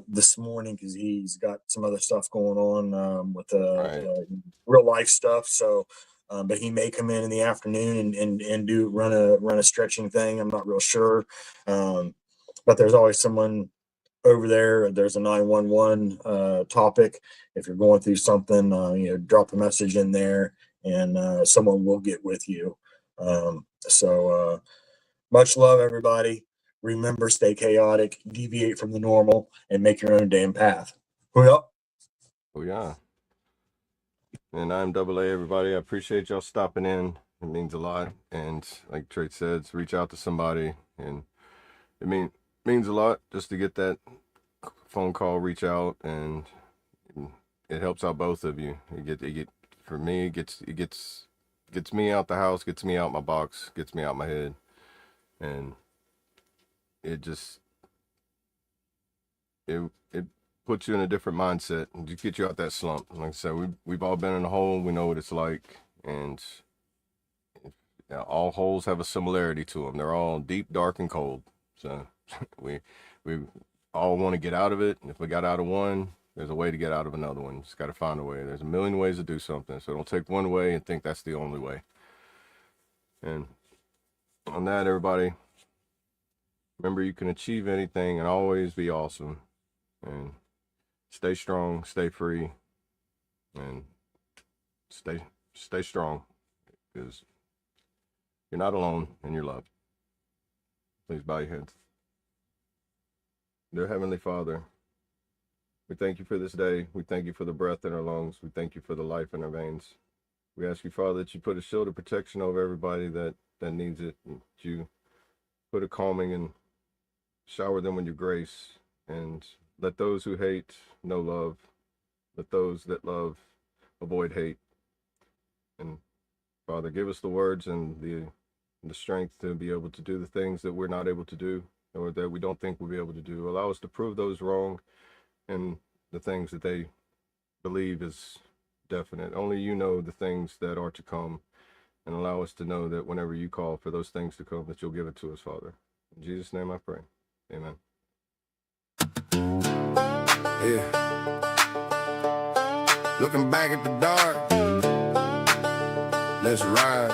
this morning, because he's got some other stuff going on with Right. real life stuff. So, but he may come in the afternoon and do run a stretching thing. I'm not real sure, but there's always someone over there. There's a 911 topic. If you're going through something, drop a message in there, and someone will get with you. So much love, everybody. Remember, stay chaotic, deviate from the normal, and make your own damn path. Well, Oh yeah. And I'm AA, everybody. I appreciate y'all stopping in. It means a lot. And like Trey says, reach out to somebody, and it means a lot just to get that phone call, reach out, and it helps out both of you. For me, it gets me out the house, gets me out my box, gets me out my head, and it just it puts you in a different mindset and just get you out that slump. Like I said, we've all been in a hole. We know what it's like, and all holes have a similarity to them. They're all deep, dark, and cold. So we all want to get out of it. And if we got out of one, there's a way to get out of another one. Just got to find a way. There's a million ways to do something. So don't take one way and think that's the only way. And on that, everybody, remember you can achieve anything and always be awesome. And stay strong, stay free, And stay strong, because you're not alone and you're loved. Please bow your heads. Dear Heavenly Father, we thank you for this day. We thank you for the breath in our lungs. We thank you for the life in our veins. We ask you, Father, that you put a shield of protection over everybody that needs it. And that you put a calming and shower them with your grace. And let those who hate know love. Let those that love avoid hate. And Father, give us the words and the strength to be able to do the things that we're not able to do, or that we don't think we'll be able to do. Allow us to prove those wrong, and the things that they believe is definite. Only you know the things that are to come, and allow us to know that whenever you call for those things to come, that you'll give it to us, Father. In Jesus' name I pray. Amen. Yeah. Looking back at the dark, let's ride.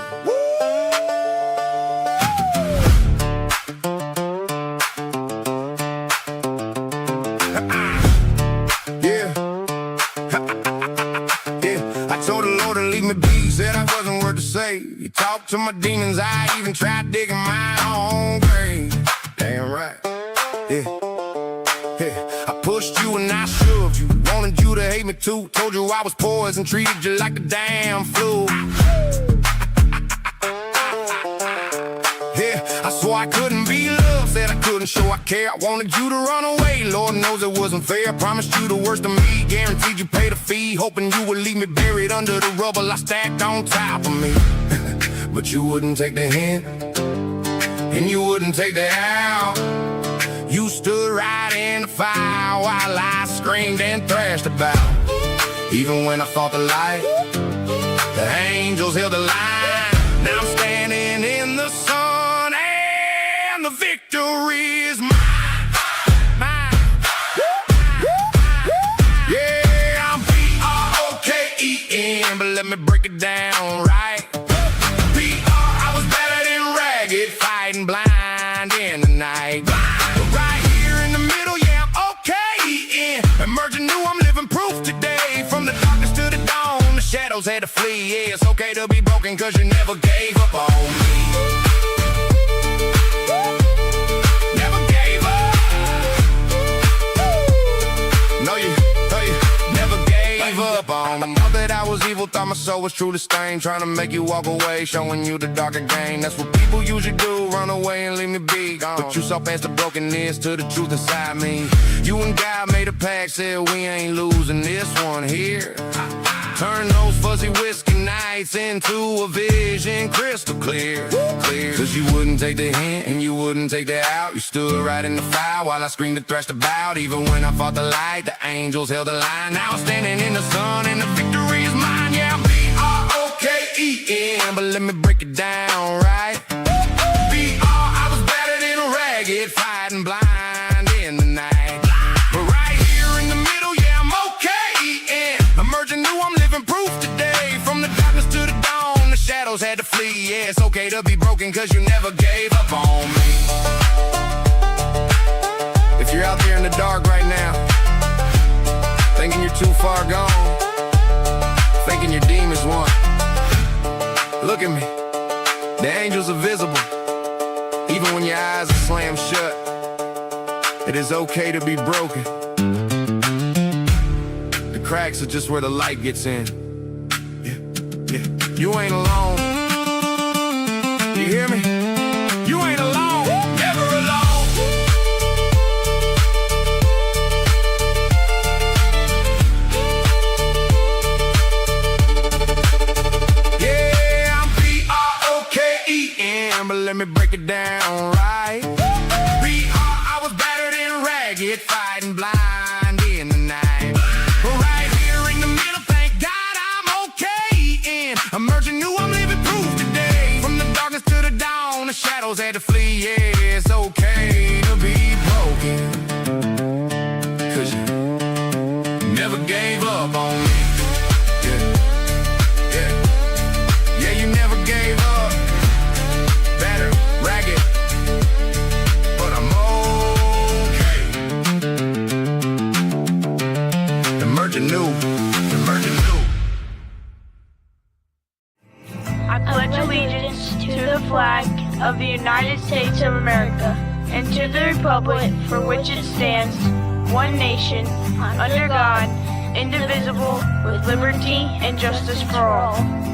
Yeah. Yeah. I told the Lord to leave me be, said I wasn't worth to say. He talked to my demons, I even tried digging my own grave. Damn right. Yeah. I pushed you and I shoved you, wanted you to hate me too. Told you I was poison, treated you like a damn flu. Yeah, I swore I couldn't be loved, said I couldn't show I care. I wanted you to run away, Lord knows it wasn't fair. Promised you the worst of me, guaranteed you paid a fee. Hoping you would leave me buried under the rubble I stacked on top of me. But you wouldn't take the hint, and you wouldn't take the out. You stood right in the fire while I screamed and thrashed about. Even when I fought the light, the angels held the line. Now I'm standing in the sun and the victory is mine. Mine. Yeah, I'm B-R-O-K-E-N, but let me break it down right. B-R, I was better than ragged, fighting blind in the night. Emerging new, I'm living proof today. From the darkness to the dawn, the shadows had to flee. Yeah, it's okay to be broken, cause you never gave up on me. Never gave up. No, you never gave up on me. Thought that I was evil, thought my soul was truly stained. Trying to make you walk away, showing you the darker game. That's what people usually do, run away and leave me be gone. But you saw past the brokenness to the truth inside me. You and God made a pact, said we ain't losing this one here. Turn those fuzzy whiskey nights into a vision crystal clear. Cause you wouldn't take the hint and you wouldn't take the out. You stood right in the fire while I screamed and thrashed about. Even when I fought the light, the angels held the line. Now I'm standing in the sun and the victory is mine. Yeah, I'm B-R-O-K-E-N, but let me break it down right. B-R, I was better than ragged, fighting blind in the night. Emerging new, I'm living proof today. From the darkness to the dawn, the shadows had to flee. Yeah, it's okay to be broken, cause you never gave up on me. If you're out there in the dark right now, thinking you're too far gone, thinking your demons won, look at me, the angels are visible. Even when your eyes are slammed shut, it is okay to be broken. Cracks are just where the light gets in. Yeah. You ain't alone. You hear me? You ain't alone. Never alone. Yeah, I'm B-R-O-K-E-N, but let me break it down right. B-R, I was better than ragged, fighting blind in the night. Emerging new, I'm living proof today. From the darkness to the dawn, the shadows had to flee. Yeah, it's okay to be broken, cause you never gave up on me. Yeah, you never gave up. Better, ragged, but I'm okay. Emerging new, emerging new. I pledge allegiance to the flag of the United States of America and to the republic for which it stands, one nation, under God, indivisible, with liberty and justice for all.